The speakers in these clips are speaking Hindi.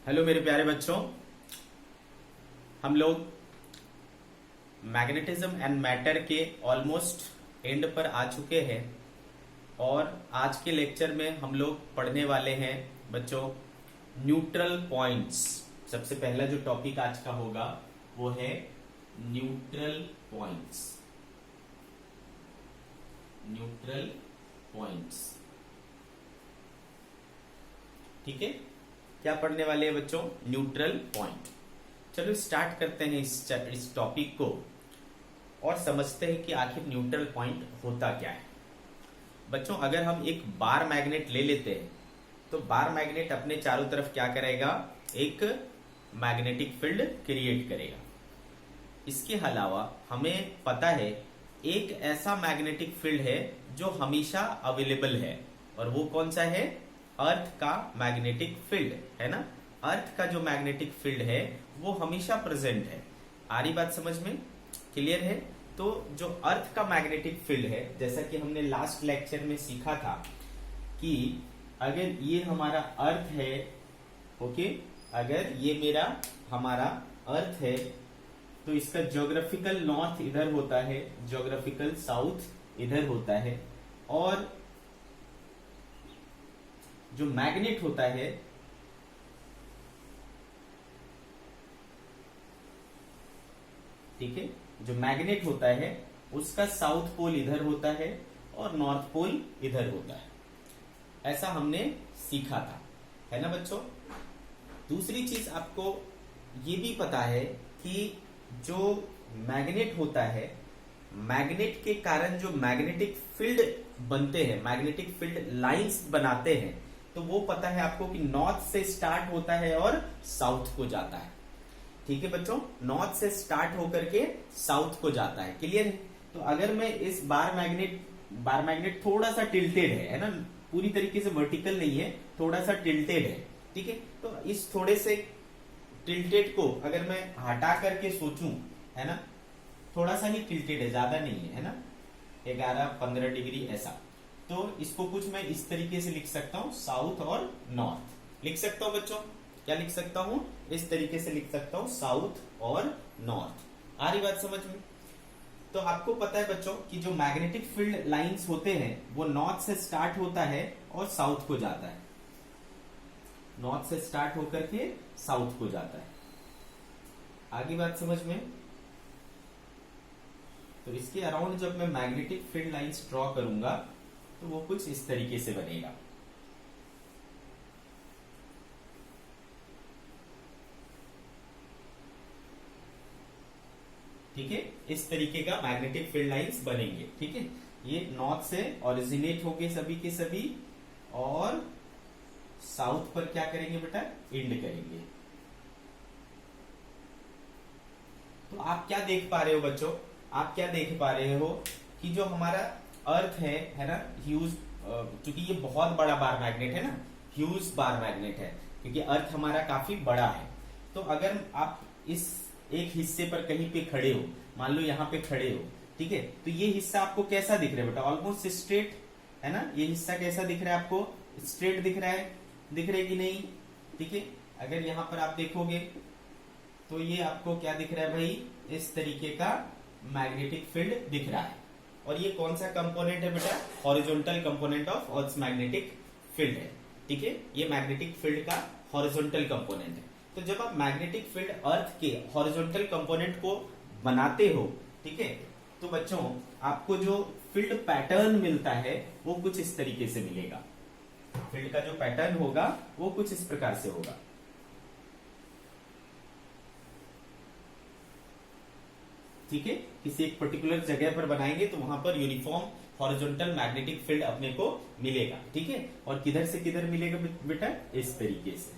हेलो मेरे प्यारे बच्चों। हम लोग मैग्नेटिज्म एंड मैटर के ऑलमोस्ट एंड पर आ चुके हैं और आज के लेक्चर में हम लोग पढ़ने वाले हैं बच्चों न्यूट्रल पॉइंट्स। सबसे पहला जो टॉपिक आज का होगा वो है न्यूट्रल पॉइंट्स। न्यूट्रल पॉइंट्स, ठीक है। क्या पढ़ने वाले हैं बच्चों? Neutral point. चलो स्टार्ट करते हैं इस टॉपिक को और समझते हैं कि आखिर न्यूट्रल पॉइंट होता क्या है। बच्चों अगर हम एक बार मैग्नेट ले लेते हैं तो बार मैग्नेट अपने चारों तरफ क्या करेगा? एक मैग्नेटिक फील्ड क्रिएट करेगा। इसके अलावा हमें पता है एक ऐसा मैग्नेटिक फील्ड है जो हमेशा अवेलेबल है और वो कौन सा है? अर्थ का मैग्नेटिक फील्ड है ना। अर्थ का जो मैग्नेटिक फील्ड है वो हमेशा प्रेजेंट है। आ रही बात समझ में? क्लियर है? तो जो अर्थ का मैग्नेटिक फील्ड है, जैसा कि हमने लास्ट लेक्चर में सीखा था कि अगर ये हमारा अर्थ है, ओके, अगर ये मेरा हमारा अर्थ है तो इसका ज्योग्राफिकल नॉर्थ इधर होता है, ज्योग्राफिकल साउथ इधर होता है और जो मैग्नेट होता है ठीक है, जो मैग्नेट होता है उसका साउथ पोल इधर होता है और नॉर्थ पोल इधर होता है। ऐसा हमने सीखा था, है ना बच्चों। दूसरी चीज आपको ये भी पता है कि जो मैग्नेट होता है, मैग्नेट के कारण जो मैग्नेटिक फील्ड बनते हैं, मैग्नेटिक फील्ड लाइंस बनाते हैं, तो वो पता है आपको कि नॉर्थ से स्टार्ट होता है और साउथ को जाता है। ठीक है बच्चों, नॉर्थ से स्टार्ट होकर के साउथ को जाता है। क्लियर है? तो अगर मैं इस बार मैग्नेट थोड़ा सा टिल्टेड है ना, पूरी तरीके से वर्टिकल नहीं है, थोड़ा सा टिल्टेड है, ठीक है। तो इस थोड़े से टिल्टेड को अगर मैं हटा करके सोचूं, है ना, थोड़ा सा ही टिल्टेड है, ज्यादा नहीं है ना, 11-15 डिग्री ऐसा, तो इसको कुछ मैं इस तरीके से लिख सकता हूं, साउथ और नॉर्थ लिख सकता हूं बच्चों। क्या लिख सकता हूं? इस तरीके से लिख सकता हूं, साउथ और नॉर्थ। आ रही बात समझ में? तो आपको पता है बच्चों कि जो मैग्नेटिक फील्ड लाइंस होते हैं वो नॉर्थ से स्टार्ट होता है और साउथ को जाता है। नॉर्थ से स्टार्ट होकर के साउथ को जाता है। आगे बात समझ में? तो इसके अराउंड जब मैं मैग्नेटिक फील्ड लाइंस ड्रॉ करूंगा तो वो कुछ इस तरीके से बनेगा। ठीक है, इस तरीके का मैग्नेटिक फील्ड लाइंस बनेंगे। ठीक है, ये नॉर्थ से ओरिजिनेट होंगे सभी के सभी और साउथ पर क्या करेंगे बेटा? एंड करेंगे। तो आप क्या देख पा रहे हो बच्चों? आप क्या देख पा रहे हो कि जो हमारा अर्थ है ना, ह्यूज, क्योंकि ये बहुत बड़ा बार मैग्नेट है ना, ह्यूज बार मैग्नेट है क्योंकि अर्थ हमारा काफी बड़ा है। तो अगर आप इस एक हिस्से पर कहीं पे खड़े हो, मान लो यहाँ पे खड़े हो, ठीक है, तो ये हिस्सा आपको कैसा दिख रहा है बेटा? ऑलमोस्ट स्ट्रेट है ना। ये हिस्सा कैसा दिख रहा है आपको? स्ट्रेट दिख रहा है, दिख रहा है कि नहीं? ठीक है, अगर यहाँ पर आप देखोगे तो ये आपको क्या दिख रहा है भाई? इस तरीके का मैग्नेटिक फील्ड दिख रहा है। और ये कौन सा कंपोनेंट है बेटा? Horizontal component of earth magnetic field है। ठीक है, ये मैग्नेटिक फील्ड का हॉरिजॉन्टल कंपोनेंट है। तो जब आप मैग्नेटिक फील्ड अर्थ के हॉरिजॉन्टल कंपोनेंट को बनाते हो, ठीक है, तो बच्चों आपको जो फील्ड पैटर्न मिलता है वो कुछ इस तरीके से मिलेगा। फील्ड का जो पैटर्न होगा वो कुछ इस प्रकार से होगा। ठीक है, किसी एक पर्टिकुलर जगह पर बनाएंगे तो वहां पर यूनिफॉर्म हॉरिजॉन्टल मैग्नेटिक फील्ड अपने को मिलेगा। ठीक है, और किधर से किधर मिलेगा बेटा? इस तरीके से।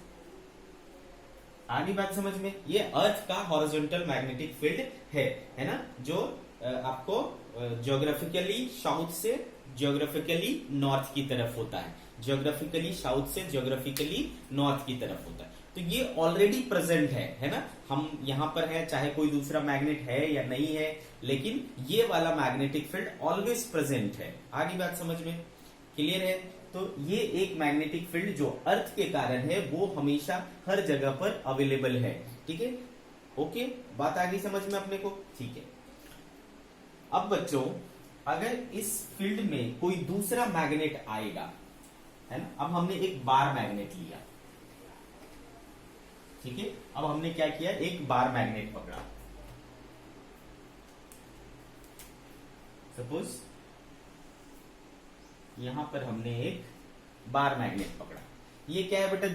आगे बात समझ में? ये अर्थ का हॉरिजॉन्टल मैग्नेटिक फील्ड है ना, जो आपको ज्योग्राफिकली साउथ से ज्योग्राफिकली नॉर्थ की तरफ होता है, ज्योग्राफिकली साउथ से ज्योग्राफिकली नॉर्थ की तरफ होता है। तो ये ऑलरेडी प्रेजेंट है ना। हम यहां पर है, चाहे कोई दूसरा मैग्नेट है या नहीं है, लेकिन ये वाला मैग्नेटिक फील्ड ऑलवेज प्रेजेंट है। आगे बात समझ में? क्लियर है? तो ये एक मैग्नेटिक फील्ड जो अर्थ के कारण है वो हमेशा हर जगह पर अवेलेबल है। ठीक है, ओके, बात आ गई समझ में अपने को? ठीक है। अब बच्चों अगर इस फील्ड में कोई दूसरा मैग्नेट आएगा, है ना, अब हमने एक बार मैग्नेट लिया, ठीक है, अब हमने क्या किया, एक बार मैग्नेट पकड़ा। सपोज यहां पर हमने एक बार मैग्नेट पकड़ा। ये क्या है बेटा,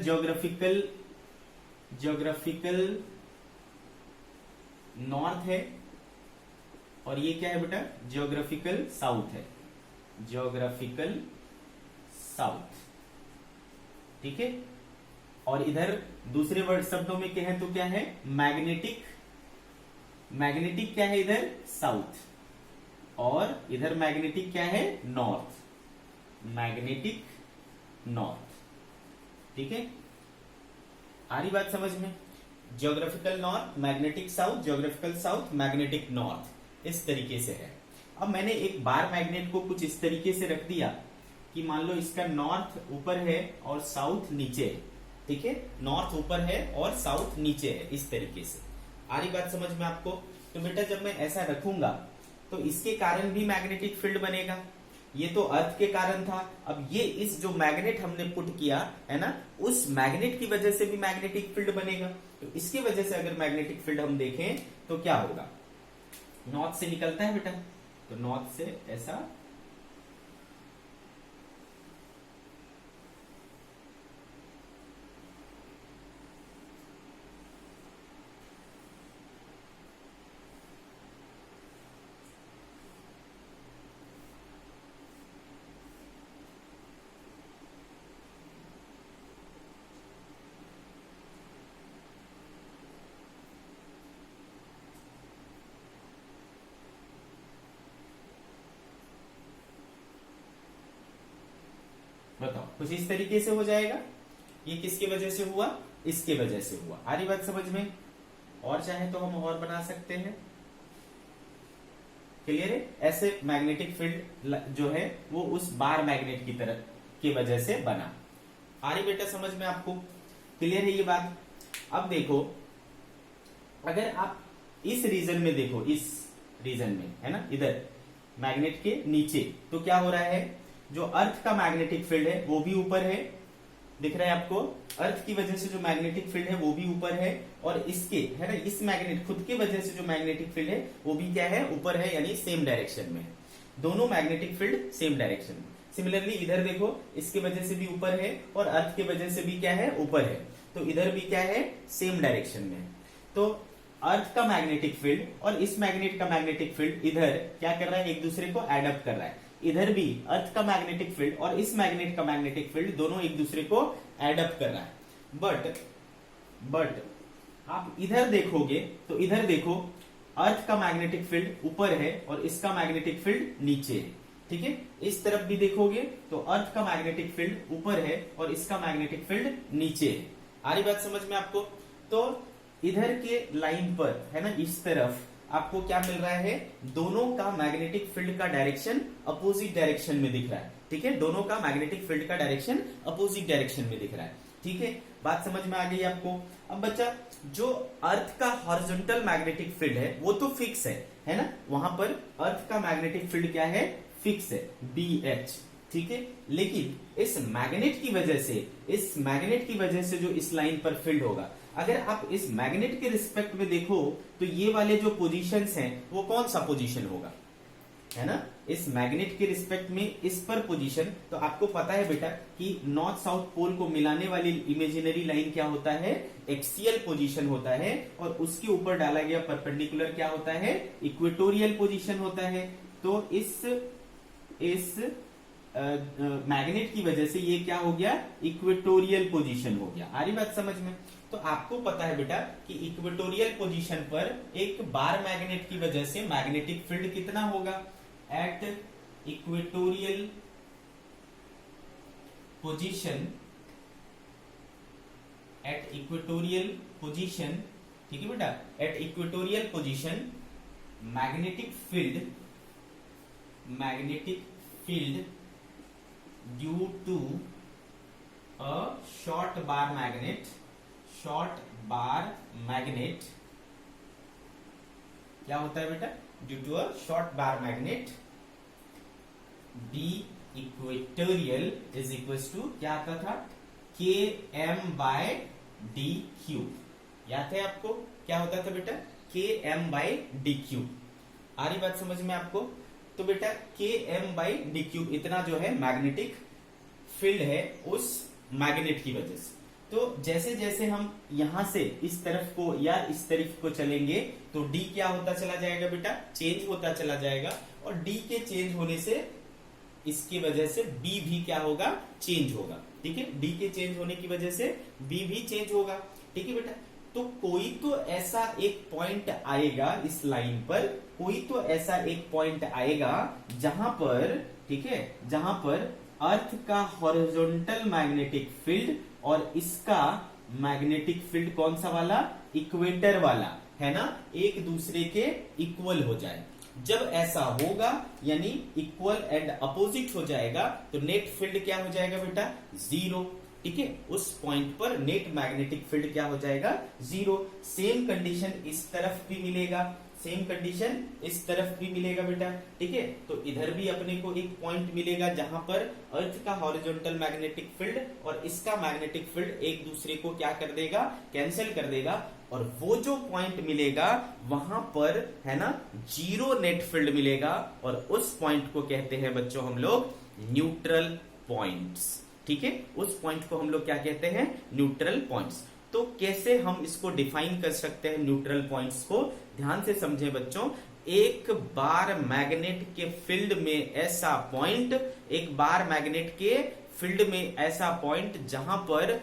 ज्योग्राफिकल नॉर्थ है, और ये क्या है बेटा, ज्योग्राफिकल साउथ है, ज्योग्राफिकल साउथ। ठीक है, और इधर दूसरे वर्ड शब्दों में कहें तो क्या है, मैग्नेटिक, मैग्नेटिक क्या है इधर, साउथ, और इधर मैग्नेटिक क्या है, नॉर्थ, मैग्नेटिक नॉर्थ। ठीक है, आ रही बात समझ में? Geographical north, magnetic south, geographical south, magnetic north, इस तरीके से है। अब मैंने एक बार मैग्नेट को कुछ इस तरीके से रख दिया कि मान लो इसका नॉर्थ ऊपर है और साउथ नीचे है। ठीक है, नॉर्थ ऊपर है और साउथ नीचे है, इस तरीके से। आ रही बात समझ में आपको? तो बेटा जब मैं ऐसा रखूंगा तो इसके कारण भी मैग्नेटिक फील्ड बनेगा। ये तो अर्थ के कारण था, अब ये इस जो मैग्नेट हमने पुट किया है ना, उस मैग्नेट की वजह से भी मैग्नेटिक फील्ड बनेगा। तो इसकी वजह से अगर मैग्नेटिक फील्ड हम देखें तो क्या होगा, नॉर्थ से निकलता है बेटा, तो नॉर्थ से ऐसा बताओ, कुछ इस तरीके से हो जाएगा। ये किसकी वजह से हुआ, इसके वजह से हुआ। आ रही बात समझ में? और चाहे तो हम और बना सकते हैं। क्लियर है? ऐसे मैग्नेटिक फील्ड जो है वो उस बार मैग्नेट की तरह की वजह से बना। आ रही बेटा समझ में आपको? क्लियर है ये बात? अब देखो, अगर आप इस रीजन में देखो, इस रीजन में है ना, इधर मैग्नेट के नीचे, तो क्या हो रहा है, जो अर्थ का मैग्नेटिक फील्ड है वो भी ऊपर है, दिख रहा है आपको? अर्थ की वजह से जो मैग्नेटिक फील्ड है वो भी ऊपर है, और इसके है ना, इस मैग्नेट खुद की वजह से जो मैग्नेटिक फील्ड है वो भी क्या है, ऊपर है, यानी सेम डायरेक्शन में। दोनों मैग्नेटिक फील्ड सेम डायरेक्शन में। सिमिलरली इधर देखो, इसकी वजह से भी ऊपर है और अर्थ की वजह से भी क्या है, ऊपर है, तो इधर भी क्या है, सेम डायरेक्शन में। तो अर्थ का मैग्नेटिक फील्ड और इस मैग्नेट का मैग्नेटिक फील्ड इधर क्या कर रहा है, एक दूसरे को एडअप कर रहा है। इधर भी अर्थ का मैग्नेटिक फील्ड और इस मैग्नेट का मैग्नेटिक फील्ड दोनों एक दूसरे को एडअप कर रहा है। बट आप इधर देखोगे तो इधर देखो, अर्थ का मैग्नेटिक फील्ड ऊपर है और इसका मैग्नेटिक फील्ड नीचे है। ठीक है, इस तरफ भी देखोगे तो अर्थ का मैग्नेटिक फील्ड ऊपर है और इसका मैग्नेटिक फील्ड नीचे है। आ रही बात समझ में आपको? तो इधर के लाइन पर है ना, इस तरफ आपको क्या मिल रहा है, दोनों का मैग्नेटिक फील्ड का डायरेक्शन अपोजिट डायरेक्शन में दिख रहा है। ठीक है, दोनों का मैग्नेटिक फील्ड का डायरेक्शन अपोजिट डायरेक्शन में दिख रहा है। ठीक है, बात समझ में आ गई आपको? अब बच्चा, जो अर्थ का हॉरिजॉन्टल मैग्नेटिक फील्ड है वो तो फिक्स है ना, वहां पर अर्थ का मैग्नेटिक फील्ड क्या है, फिक्स है, BH। ठीक है, लेकिन इस मैग्नेट की वजह से, इस मैग्नेट की वजह से जो इस लाइन पर फील्ड होगा, अगर आप इस मैग्नेट के रिस्पेक्ट में देखो तो ये वाले जो पोजीशंस हैं वो कौन सा पोजीशन होगा, है ना, इस मैग्नेट के रिस्पेक्ट में इस पर पोजीशन। तो आपको पता है बेटा कि नॉर्थ साउथ पोल को मिलाने वाली इमेजिनरी लाइन क्या होता है, एक्सियल पोजीशन होता है, और उसके ऊपर डाला गया परपेंडिकुलर क्या होता है, इक्वेटोरियल पोजीशन होता है। तो इस मैग्नेट की वजह से ये क्या हो गया, इक्वेटोरियल पोजीशन हो गया। आ रही बात समझ में? तो आपको पता है बेटा कि इक्वेटोरियल पोजीशन पर एक बार मैग्नेट की वजह से मैग्नेटिक फील्ड कितना होगा, at equatorial position, at equatorial position, ठीक है बेटा, at equatorial position magnetic field due to a short bar magnet, short bar magnet क्या होता है बेटा, due to a short bar magnet the equatorial is equal to क्या आता था, के एम बाय डी क्यूब। याद है आपको क्या होता था बेटा, के एम बाय डी क्यूब। आ रही बात समझ में आपको? तो बेटा के एम बाय डी क्यूब इतना जो है मैग्नेटिक फील्ड है उस मैग्नेट की वजह से। तो जैसे जैसे हम यहां से इस तरफ को या इस तरफ को चलेंगे तो डी क्या होता चला जाएगा बेटा, चेंज होता चला जाएगा, और डी के चेंज होने से इसकी वजह से बी भी क्या होगा, चेंज होगा। ठीक है, डी के चेंज होने की वजह से बी भी चेंज होगा। ठीक है बेटा, तो कोई तो ऐसा एक पॉइंट आएगा इस लाइन पर, कोई तो ऐसा एक पॉइंट आएगा जहां पर, ठीक है, जहां पर अर्थ का हॉरिजॉन्टल मैग्नेटिक फील्ड और इसका मैग्नेटिक फील्ड कौन सा वाला, इक्वेटर वाला, है ना, एक दूसरे के इक्वल हो जाए। जब ऐसा होगा यानी इक्वल एंड अपोजिट हो जाएगा तो नेट फील्ड क्या हो जाएगा बेटा, जीरो। ठीक है, उस पॉइंट पर नेट मैग्नेटिक फील्ड क्या हो जाएगा, जीरो। सेम कंडीशन इस तरफ भी मिलेगा, सेम कंडीशन इस तरफ भी मिलेगा बेटा। ठीक है, तो इधर भी अपने को एक पॉइंट मिलेगा जहां पर अर्थ का हॉरिजॉन्टल मैग्नेटिक फील्ड और इसका मैग्नेटिक फील्ड एक दूसरे को क्या कर देगा, कैंसिल कर देगा, और वो जो पॉइंट मिलेगा वहां पर, है ना, जीरो नेट फील्ड मिलेगा, और उस पॉइंट को कहते हैं बच्चों हम लोग न्यूट्रल पॉइंट्स। ठीक है, उस पॉइंट को हम लोग क्या कहते हैं, न्यूट्रल पॉइंट्स। तो कैसे हम इसको डिफाइन कर सकते हैं न्यूट्रल पॉइंट्स को, ध्यान से समझें बच्चों। एक बार मैग्नेट के फील्ड में ऐसा पॉइंट, एक बार मैग्नेट के फील्ड में ऐसा पॉइंट जहां पर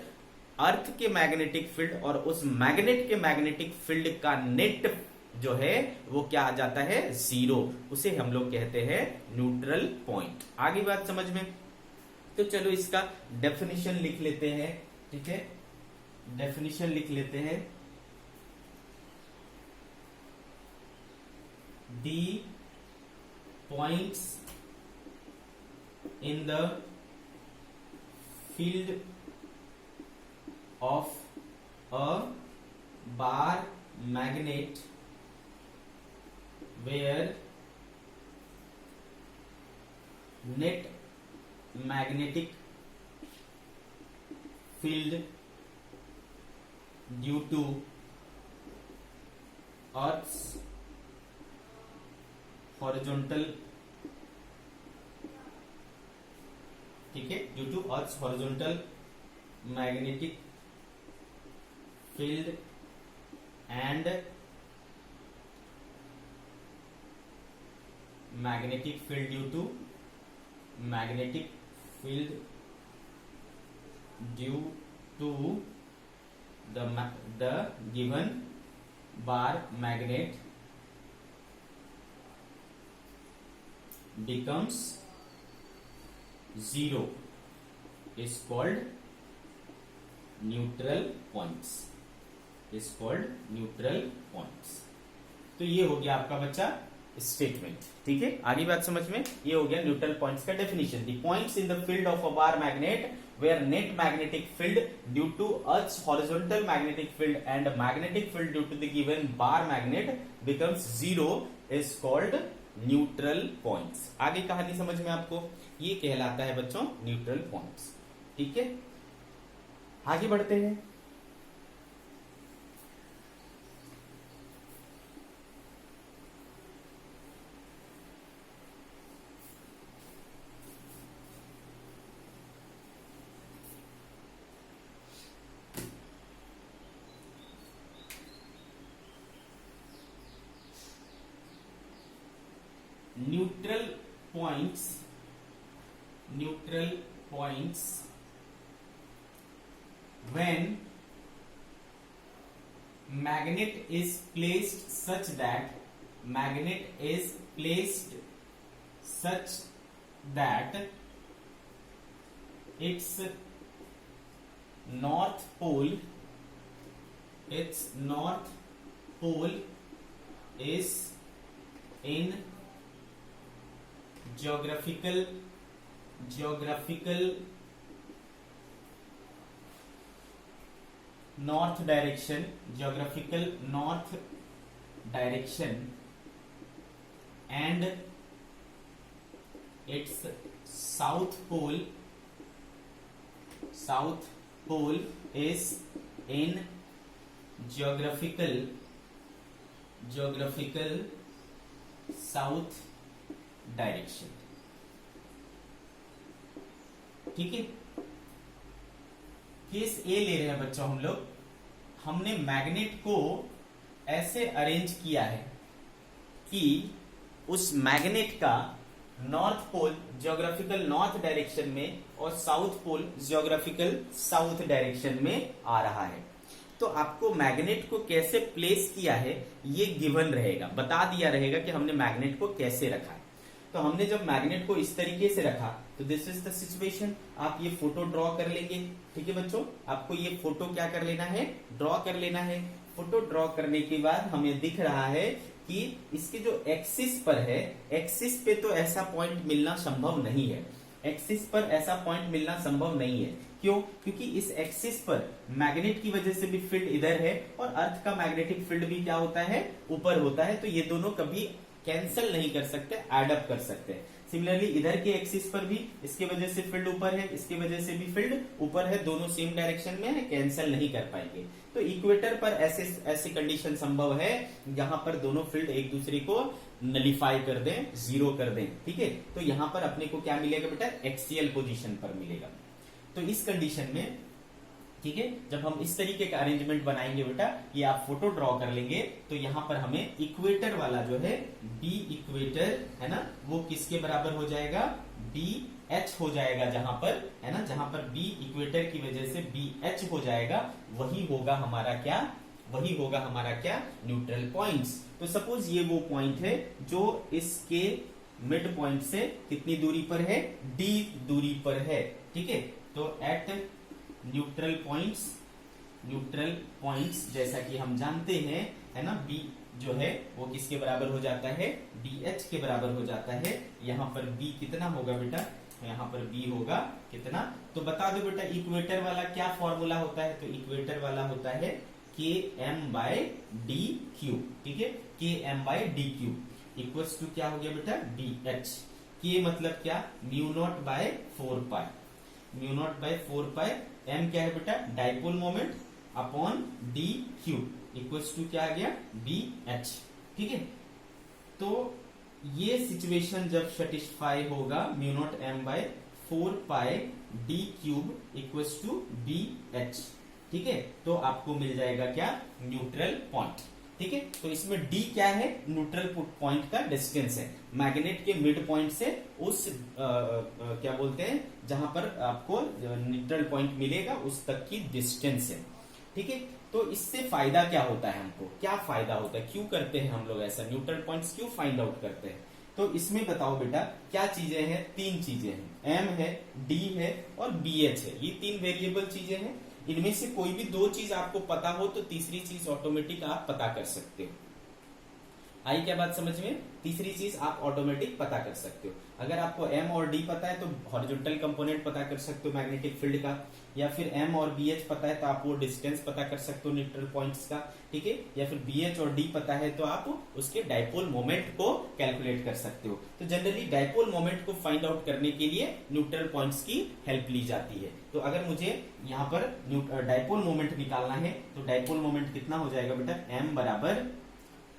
अर्थ के मैग्नेटिक फील्ड और उस मैग्नेट के मैग्नेटिक फील्ड का नेट जो है वो क्या आ जाता है, जीरो, उसे हम लोग कहते हैं न्यूट्रल पॉइंट। आगे बात समझ में? तो चलो इसका डेफिनेशन लिख लेते हैं। ठीक है, डेफिनेशन लिख लेते हैं। दी points in the field of a bar magnet where net magnetic field due to Earth's horizontal, ठीक है, due to Earth's horizontal magnetic field and magnetic field due to magnetic field due to the given bar magnet becomes zero is called neutral points, is called neutral points। तो ये हो गया आपका बच्चा स्टेटमेंट। ठीक है, आगे बात समझ में? ये हो गया न्यूट्रल पॉइंट्स का definition. The points in the field of a bar magnet where net magnetic field due to earth's horizontal magnetic field and magnetic field due to the given bar magnet becomes zero is called neutral points. आगे कहानी समझ में आपको? ये कहलाता है बच्चों न्यूट्रल पॉइंट्स। ठीक है, आगे बढ़ते हैं। Neutral points when magnet is placed such that its north pole is in geographical geographical north direction, geographical north direction and its south pole is in geographical south direction. ठीक है, केस ए ले रहे हैं बच्चों हम लोग। हमने मैग्नेट को ऐसे अरेंज किया है कि उस मैग्नेट का north pole geographical north direction में और south pole geographical south direction में आ रहा है। तो आपको मैग्नेट को कैसे प्लेस किया है ये गिवन रहेगा, बता दिया रहेगा कि हमने मैग्नेट को कैसे रखा है। तो हमने जब मैग्नेट को इस तरीके से रखा तो दिस इज द सिचुएशन। आप ये फोटो ड्रॉ कर लेंगे। ठीक है बच्चों, आपको ये फोटो क्या कर लेना है, ड्रॉ कर लेना है। फोटो ड्रॉ करने के बाद हमें दिख रहा है कि इसके जो एक्सिस पर है, एक्सिस पे तो ऐसा पॉइंट मिलना संभव नहीं है। एक्सिस पर ऐसा पॉइंट मिलना संभव नहीं है। क्यों? क्योंकि इस एक्सिस पर मैग्नेट की वजह से भी फील्ड इधर है और अर्थ का मैग्नेटिक फील्ड भी क्या होता है, ऊपर होता है। तो ये दोनों कभी कैंसिल नहीं कर सकते, एड अप कर सकते हैं। सिमिलरली इधर के एक्सिस पर भी इसके वजह से फील्ड ऊपर है, इसके वजह से भी फील्ड ऊपर है, दोनों सेम डायरेक्शन में है, कैंसिल नहीं कर पाएंगे। तो इक्वेटर पर ऐसी कंडीशन संभव है जहां पर दोनों फील्ड एक दूसरे को नलिफाई कर दें, जीरो कर दें। ठीक है, तो यहां पर अपने को क्या मिलेगा बेटा, एक्सियल पोजीशन पर मिलेगा। तो इस कंडीशन में ठीक है, जब हम इस तरीके का अरेंजमेंट बनाएंगे बेटा, ये आप फोटो ड्रॉ कर लेंगे तो यहां पर हमें इक्वेटर वाला जो है बी इक्वेटर है ना, वो किसके बराबर हो जाएगा, बी एच हो जाएगा। जहां पर है ना, जहां पर बी इक्वेटर की वजह से बी एच हो जाएगा, वही होगा हमारा क्या, वही होगा हमारा क्या, न्यूट्रल पॉइंट्स। तो सपोज ये वो पॉइंट है जो इसके मिड पॉइंट से कितनी दूरी पर है, डी दूरी पर है। ठीक है, तो एट न्यूट्रल पॉइंट्स जैसा कि हम जानते हैं है ना, बी जो है वो किसके बराबर हो जाता है, डी एच के बराबर हो जाता है। यहाँ पर बी कितना होगा बेटा, यहाँ पर बी होगा कितना, तो बता दो बेटा इक्वेटर वाला क्या फॉर्मूला होता है। तो इक्वेटर वाला होता है K M by D Q. ठीक है, K M by D cube equals to क्या हो गया बेटा, डी एच। के मतलब क्या, mu naught by 4 pi, mu naught by 4 pi. M क्या है बेटा, dipole moment upon D cube equals to क्या आ गया, बी एच। ठीक है, तो ये सिचुएशन जब सेटिस्फाई होगा, mu naught M by 4 pi D cube equals to B H. ठीक है, तो आपको मिल जाएगा क्या, न्यूट्रल पॉइंट। ठीक है, तो इसमें d क्या है, न्यूट्रल पॉइंट का डिस्टेंस है, मैग्नेट के मिड पॉइंट से उस क्या बोलते हैं, जहां पर आपको न्यूट्रल पॉइंट मिलेगा उस तक की डिस्टेंस है। ठीक है, तो इससे फायदा क्या होता है, हमको क्या फायदा होता है, क्यों करते हैं हम लोग ऐसा, न्यूट्रल पॉइंट्स क्यों फाइंड आउट करते हैं। तो इसमें बताओ बेटा क्या चीजें हैं, 3 चीजें हैं, m है, d है और bh है। ये 3 वेरिएबल चीजें हैं। इनमें से कोई भी 2 चीज आपको पता हो तो तीसरी चीज ऑटोमेटिक आप पता कर सकते हो। आई क्या बात समझ में, तीसरी चीज आप ऑटोमेटिक पता कर सकते हो। अगर आपको m और d पता है तो हॉरिजॉन्टल कंपोनेंट पता कर सकते हो मैग्नेटिक फील्ड का, या फिर m और bh पता है तो आप वो डिस्टेंस पता कर सकते हो न्यूट्रल पॉइंट्स का। ठीक है, या फिर bh और d पता है तो आप उसके डाइपोल मोमेंट को कैलकुलेट कर सकते हो। तो जनरली डाइपोल मोमेंट को फाइंड आउट करने के लिए न्यूट्रल पॉइंट्स की हेल्प ली जाती है। तो अगर मुझे यहाँ पर डाइपोल मोमेंट निकालना है तो डाइपोल मोमेंट कितना हो जाएगा बेटा, m बराबर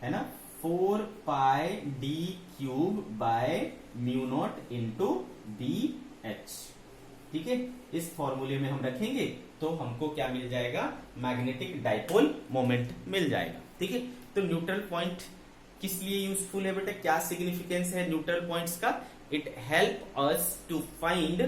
है ना 4 pi D cube by mu not into B H. ठीक है, इस फॉर्मूले में हम रखेंगे तो हमको क्या मिल जाएगा, मैग्नेटिक डाइपोल मोमेंट मिल जाएगा। ठीक है, तो न्यूट्रल पॉइंट किस लिए यूजफुल है बेटा, क्या सिग्निफिकेंस है न्यूट्रल पॉइंट्स का, it help us to find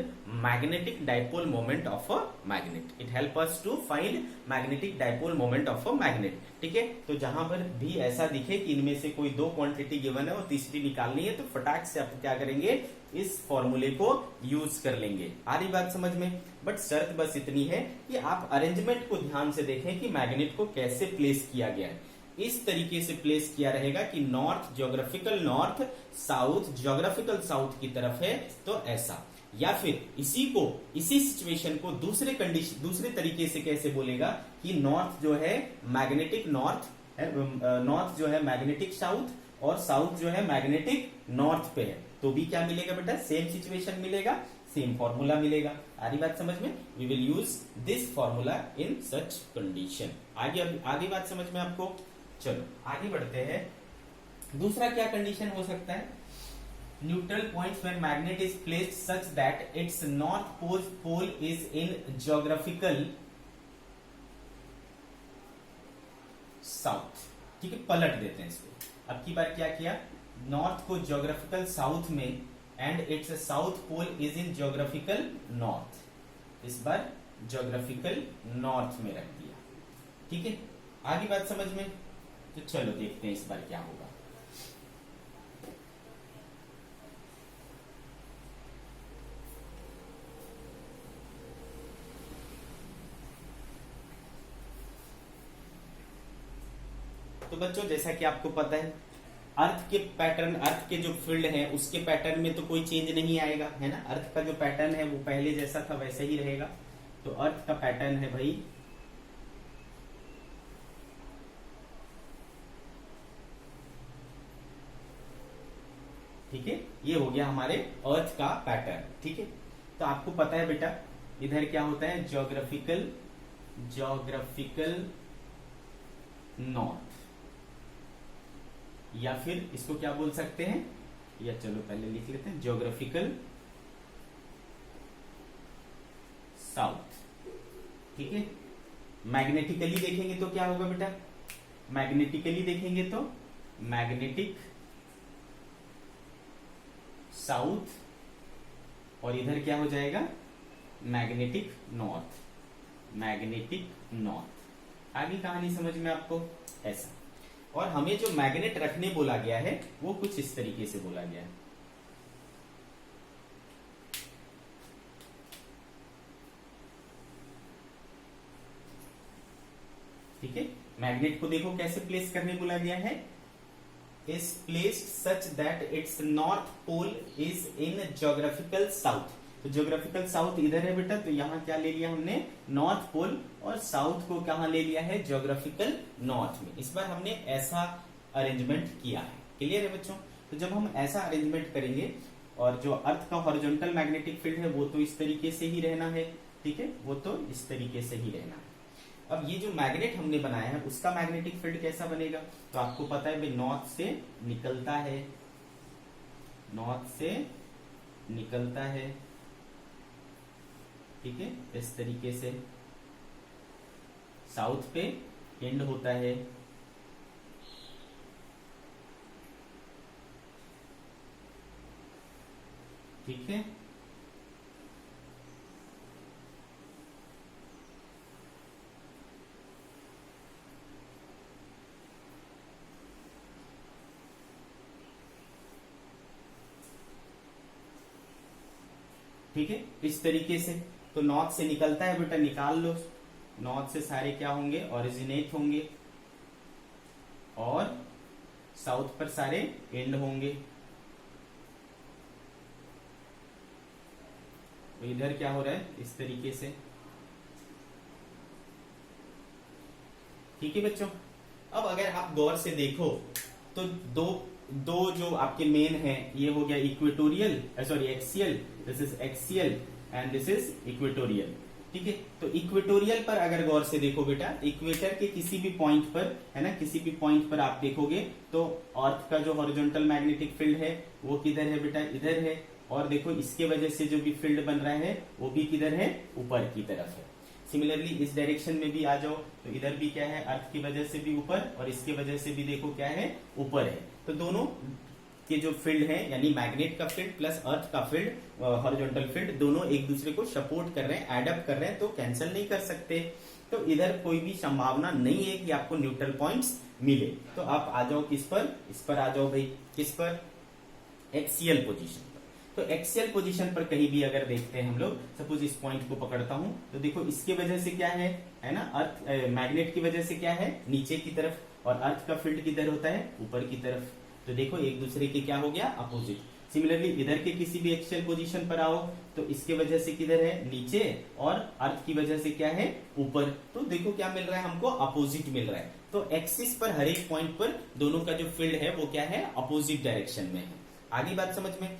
magnetic dipole moment of a magnet, it help us to find magnetic dipole moment of a magnet. ठीक है, तो जहां पर भी ऐसा दिखे कि इनमें से कोई 2 क्वांटिटी गिवन है और तीसरी निकालनी है तो फटाक से आप क्या करेंगे, इस फॉर्मूले को यूज कर लेंगे। आ रही बात समझ में। बट शर्त बस इतनी है कि आप अरेंजमेंट को ध्यान से देखें कि मैग्नेट को कैसे प्लेस किया गया है। इस तरीके से प्लेस किया रहेगा कि north geographical north, south geographical south की तरफ है तो ऐसा, या फिर इसी सिचुएशन को दूसरे तरीके से कैसे बोलेगा कि नॉर्थ जो है मैग्नेटिक नॉर्थ, नॉर्थ जो है मैग्नेटिक साउथ और साउथ जो है मैग्नेटिक नॉर्थ पे है, तो भी क्या मिलेगा बेटा, सेम सिचुएशन मिलेगा, सेम फॉर्मूला मिलेगा। आ रही बात समझ में? We will use this formula in such condition. आगे बात समझ में आपको? चलो आगे बढ़ते हैं। दूसरा क्या कंडीशन हो सकता है? Neutral points when magnet is placed such that its north pole is in geographical south. ठीक है, पलट देते हैं इसको। अब की बार क्या किया, नॉर्थ को ज्योग्राफिकल साउथ में and its south pole is in geographical north. इस बार ज्योग्राफिकल नॉर्थ में रख दिया। ठीक है, आगे बात समझ में? तो चलो देखते हैं इस बार क्या होगा। तो बच्चों जैसा कि आपको पता है, अर्थ के पैटर्न, अर्थ के जो फील्ड है उसके पैटर्न में तो कोई चेंज नहीं आएगा, है ना। अर्थ का जो पैटर्न है वो पहले जैसा था वैसे ही रहेगा। तो अर्थ का पैटर्न है भाई ठीक है, ये हो गया हमारे अर्थ का पैटर्न। ठीक है, तो आपको पता है बेटा इधर क्या होता है, ज्योग्राफिकल नॉर्थ, या फिर इसको क्या बोल सकते हैं, या चलो पहले लिख लेते हैं, ज्योग्राफिकल साउथ। ठीक है, मैग्नेटिकली देखेंगे तो क्या होगा बेटा, मैग्नेटिकली देखेंगे तो मैग्नेटिक साउथ, और इधर क्या हो जाएगा, मैग्नेटिक नॉर्थ, मैग्नेटिक नॉर्थ। आगे कहानी समझ में आपको? ऐसा। और हमें जो मैग्नेट रखने बोला गया है वो कुछ इस तरीके से बोला गया है। ठीक है, मैग्नेट को देखो कैसे प्लेस करने बोला गया है, is placed such that its north pole is in geographical south। तो ज्योग्राफिकल साउथ इधर है बेटा, तो यहां क्या ले लिया हमने, नॉर्थ पोल, और साउथ को कहां ले लिया है, ज्योग्राफिकल नॉर्थ में। इस बार हमने ऐसा अरेंजमेंट किया है। क्लियर है बच्चों? तो जब हम ऐसा अरेंजमेंट करेंगे, और जो अर्थ का हॉरिजॉन्टल मैग्नेटिक फील्ड है वो तो इस तरीके से ही रहना है। ठीक है, वो तो इस तरीके से ही रहना है। अब ये जो मैग्नेट हमने बनाया है उसका मैग्नेटिक फील्ड कैसा बनेगा, तो आपको पता है भाई नॉर्थ से निकलता है, नॉर्थ से निकलता है। ठीक है, इस तरीके से साउथ पे एंड होता है। ठीक है, ठीक है, इस तरीके से। तो नॉर्थ से निकलता है बेटा, निकाल लो, नॉर्थ से सारे क्या होंगे, ओरिजिनेट होंगे, और साउथ पर सारे एंड होंगे। तो इधर क्या हो रहा है, इस तरीके से। ठीक है बच्चों, अब अगर आप गौर से देखो तो दो जो आपके मेन है, ये हो गया equatorial, sorry axial, this is axial and this is equatorial. ठीक है, तो इक्वेटोरियल पर अगर गौर से देखो बेटा, इक्वेटर के किसी भी पॉइंट पर, है ना, किसी भी पॉइंट पर आप देखोगे तो अर्थ का जो हॉरिजॉन्टल मैग्नेटिक फील्ड है वो किधर है बेटा, इधर है। और देखो इसके वजह से जो भी फील्ड बन रहा है वो भी किधर है, ऊपर की तरफ है। सिमिलरली इस डायरेक्शन में भी आ जाओ तो इधर भी क्या है, अर्थ की वजह से भी ऊपर, और इसके वजह से भी देखो क्या है, ऊपर है। तो दोनों के जो फील्ड है, यानी मैग्नेट का फील्ड प्लस अर्थ का फील्ड, हॉरिजॉन्टल फील्ड, दोनों एक दूसरे को सपोर्ट कर रहे हैं, एडअप कर रहे हैं, तो कैंसिल नहीं कर सकते। तो इधर कोई भी संभावना नहीं है कि आपको न्यूट्रल पॉइंट्स मिले। तो आप आ जाओ किस पर, इस पर आ जाओ भाई, किस पर, एक्सियल पोजीशन पर। तो एक्सियल पोजीशन पर कहीं भी अगर देखते हैं हम लोग, सपोज इस पॉइंट को पकड़ता हूं, तो देखो इसके वजह से क्या है ना, अर्थ मैग्नेट की वजह से क्या है, नीचे की तरफ, और अर्थ का फील्ड किधर होता है, ऊपर की तरफ। तो देखो एक दूसरे के क्या हो गया, अपोजिट। सिमिलरली इधर के किसी भी एक्सियल पोजीशन पर आओ तो इसके वजह से किधर है, नीचे, और अर्थ की वजह से क्या है, ऊपर। तो देखो क्या मिल रहा है हमको, अपोजिट मिल रहा है। तो एक्सिस पर हर एक पॉइंट पर दोनों का जो फील्ड है वो क्या है, अपोजिट डायरेक्शन में है। आगे बात समझ में।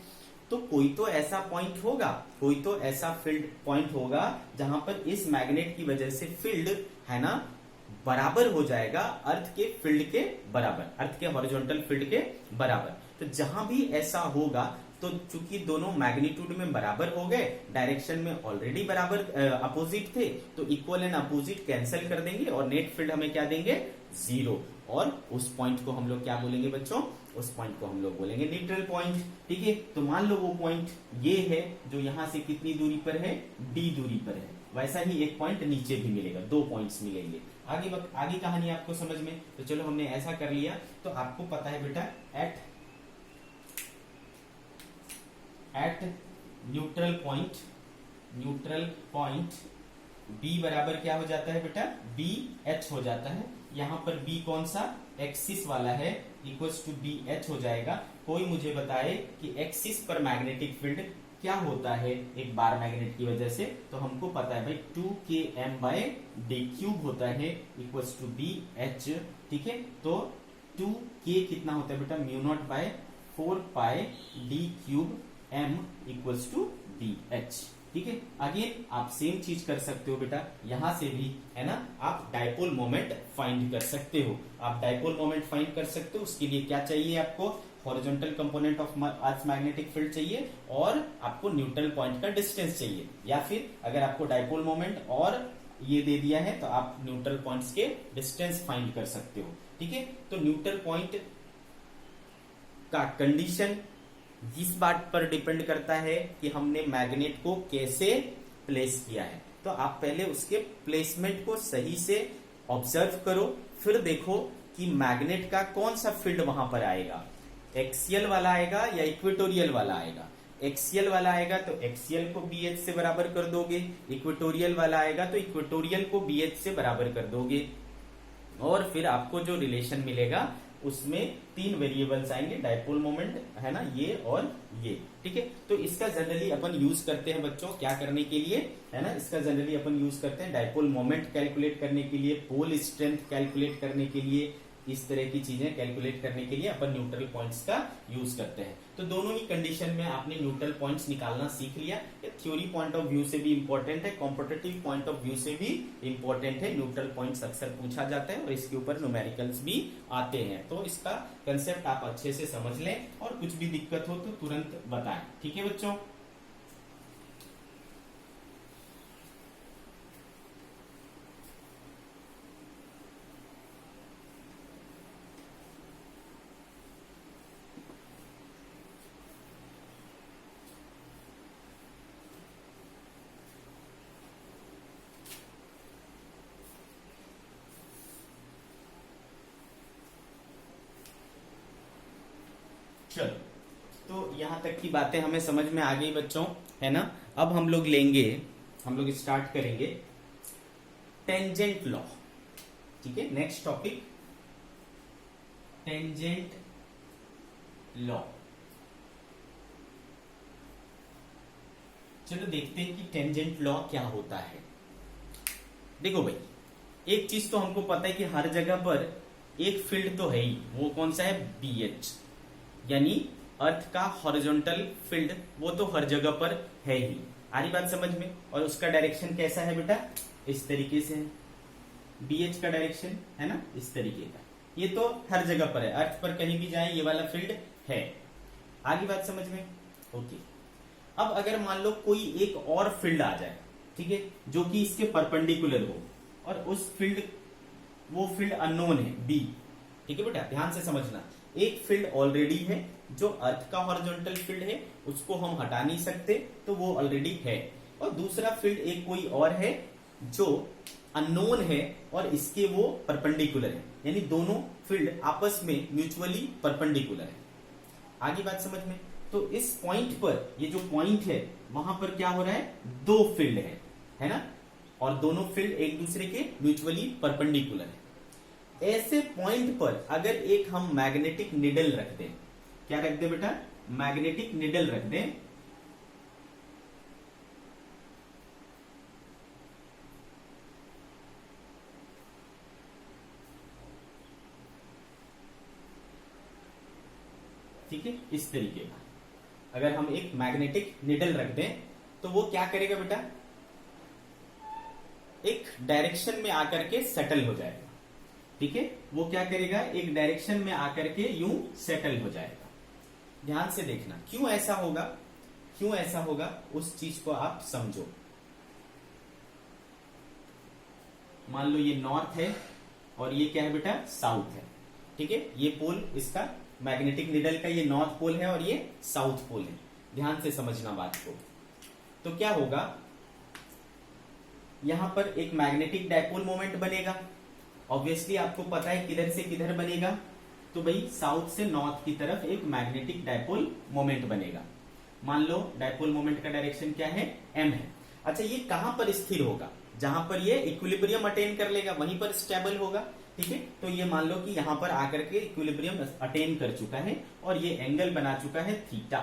तो कोई तो ऐसा पॉइंट होगा, कोई तो ऐसा फील्ड पॉइंट होगा जहां पर इस मैग्नेट की वजह से फील्ड है ना बराबर हो जाएगा अर्थ के फील्ड के बराबर, अर्थ के हॉरिजॉन्टल फील्ड के बराबर। तो जहां भी ऐसा होगा तो चूंकि दोनों मैग्नीट्यूड में बराबर हो गए, डायरेक्शन में ऑलरेडी बराबर अपोजिट थे, तो इक्वल एंड अपोजिट कैंसिल कर देंगे और नेट फील्ड हमें क्या देंगे, 0। और उस पॉइंट को हम लोग क्या बोलेंगे बच्चों, उस पॉइंट को हम लोग बोलेंगे न्यूट्रल पॉइंट। ठीक है, तो मान लो वो पॉइंट ये है जो यहां से कितनी दूरी पर है, d दूरी पर है। वैसा ही एक पॉइंट नीचे भी मिलेगा, 2 पॉइंट्स मिलेंगे। आगे कहानी आपको समझ में। तो चलो हमने ऐसा कर लिया। तो आपको पता है बेटा एट न्यूट्रल पॉइंट B बराबर क्या हो जाता है बेटा, BH हो जाता है। यहां पर B कौन सा, एक्सिस वाला है, इक्वल्स टू BH हो जाएगा। कोई मुझे बताए कि एक्सिस पर मैग्नेटिक फील्ड क्या होता है एक बार मैग्नेट की वजह से। तो हमको पता है भाई 2km/d³ होता है, इक्वल्स टू BH। ठीक है, तो 2k कितना होता है बेटा, μ0/4πd³m इक्वल्स टू BH। ठीक है, अगेन आप सेम चीज कर सकते हो बेटा, यहां से भी है ना, आप डायपोल मोमेंट फाइंड कर सकते हो। आप डायपोल मोमेंट फाइंड कर सकते हो। उसके लिए क्या चाहिए आपको, horizontal component of earth magnetic field चाहिए और आपको न्यूट्रल पॉइंट का डिस्टेंस चाहिए। या फिर अगर आपको डायपोल मोमेंट और ये दे दिया है तो आप न्यूट्रल पॉइंट्स के डिस्टेंस फाइंड कर सकते हो। ठीक है, तो न्यूट्रल पॉइंट का कंडीशन इस बात पर डिपेंड करता है कि हमने मैग्नेट को कैसे प्लेस किया है। तो आप पहले उसके प्लेसमेंट को सही से ऑब्जर्व करो, फिर देखो कि मैग्नेट का कौन सा फील्ड वहां पर आएगा, एक्सियल वाला आएगा या इक्वेटोरियल वाला आएगा। एक्सियल वाला आएगा तो एक्सियल को BH से बराबर कर दोगे, इक्वेटोरियल वाला आएगा तो इक्वेटोरियल को BH से बराबर कर दोगे, और फिर आपको जो रिलेशन मिलेगा उसमें 3 वेरिएबल्स आएंगे, डायपोल मोमेंट है ना, ये और ये। ठीक है, तो इसका जनरली अपन यूज करते हैं बच्चों क्या करने के लिए, है ना, इसका जनरली अपन यूज करते हैं डायपोल मोमेंट कैलकुलेट करने के लिए, पोल स्ट्रेंथ कैलकुलेट करने के लिए, इस तरह की चीजें कैलकुलेट करने के लिए अपन न्यूट्रल पॉइंट्स का यूज करते हैं। तो दोनों ही कंडीशन में आपने न्यूट्रल पॉइंट्स निकालना सीख लिया। ये थ्योरी पॉइंट ऑफ व्यू से भी इंपॉर्टेंट है, कॉम्पिटिटिव पॉइंट ऑफ व्यू से भी इंपॉर्टेंट है। न्यूट्रल पॉइंट्स अक्सर पूछा जाता है और इसके ऊपर न्यूमेरिकल्स भी आते हैं। तो इसका कंसेप्ट आप अच्छे से समझ लें और कुछ भी दिक्कत हो तो तुरंत बताएं। ठीक है बच्चों, चलो तो यहां तक की बातें हमें समझ में आ गई बच्चों, है ना। अब हम लोग स्टार्ट करेंगे टेंजेंट लॉ। ठीक है, नेक्स्ट टॉपिक टेंजेंट लॉ। चलो देखते हैं कि टेंजेंट लॉ क्या होता है। देखो भाई, एक चीज तो हमको पता है कि हर जगह पर एक फील्ड तो है ही, वो कौन सा है, BH, यानी अर्थ का हॉरिजॉन्टल फील्ड, वो तो हर जगह पर है ही। आ रही बात समझ में। और उसका डायरेक्शन कैसा है बेटा, इस तरीके से है, BH का डायरेक्शन है ना, इस तरीके का। ये तो हर जगह पर है, अर्थ पर कहीं भी जाए ये वाला फील्ड है। आगे बात समझ में। ओके, अब अगर मान लो कोई एक और फील्ड आ जाए, ठीक है, जो कि इसके परपेंडिकुलर हो, और वो फील्ड अननोन है, B। ठीक है बेटा, ध्यान से समझना। एक फील्ड ऑलरेडी है जो अर्थ का हॉरिजॉन्टल फील्ड है, उसको हम हटा नहीं सकते, तो वो ऑलरेडी है। और दूसरा फील्ड एक कोई और है जो अननोन है और इसके वो परपेंडिकुलर है, यानी दोनों फील्ड आपस में म्यूचुअली परपेंडिकुलर है। आगे बात समझ में। तो इस पॉइंट पर, ये जो पॉइंट है वहां पर क्या हो रहा है, 2 फील्ड है ना, और दोनों फील्ड एक दूसरे के म्यूचुअली परपेंडिकुलर है। ऐसे पॉइंट पर अगर एक हम मैग्नेटिक निडल रख दें, क्या रख दे बेटा, मैग्नेटिक निडल रख दें, ठीक है, इस तरीके का अगर हम एक मैग्नेटिक निडल रख दें तो वो क्या करेगा बेटा, एक डायरेक्शन में आकर के सेटल हो जाएगा। ठीक है, वो क्या करेगा, एक डायरेक्शन में आकर के यूं सेटल हो जाएगा। ध्यान से देखना क्यों ऐसा होगा, क्यों ऐसा होगा उस चीज को आप समझो। मान लो ये नॉर्थ है और ये क्या है बेटा, साउथ है। ठीक है, ये पोल इसका मैग्नेटिक निडल का ये नॉर्थ पोल है और ये साउथ पोल है। ध्यान से समझना बात को। तो क्या होगा, यहां पर एक मैग्नेटिक डायपोल मोमेंट बनेगा। ऑब्वियसली आपको पता है किधर से किधर बनेगा, तो भाई साउथ से नॉर्थ की तरफ एक मैग्नेटिक डायपोल मोमेंट बनेगा। मान लो डायपोल मोमेंट का डायरेक्शन क्या है, एम है। अच्छा, ये कहां पर स्थिर होगा, जहां पर ये इक्विलिब्रियम अटेन कर लेगा वहीं पर स्टेबल होगा। ठीक है, तो ये मान लो कि यहां पर आकर के इक्विलिब्रियम अटेन कर चुका है और ये एंगल बना चुका है थीटा।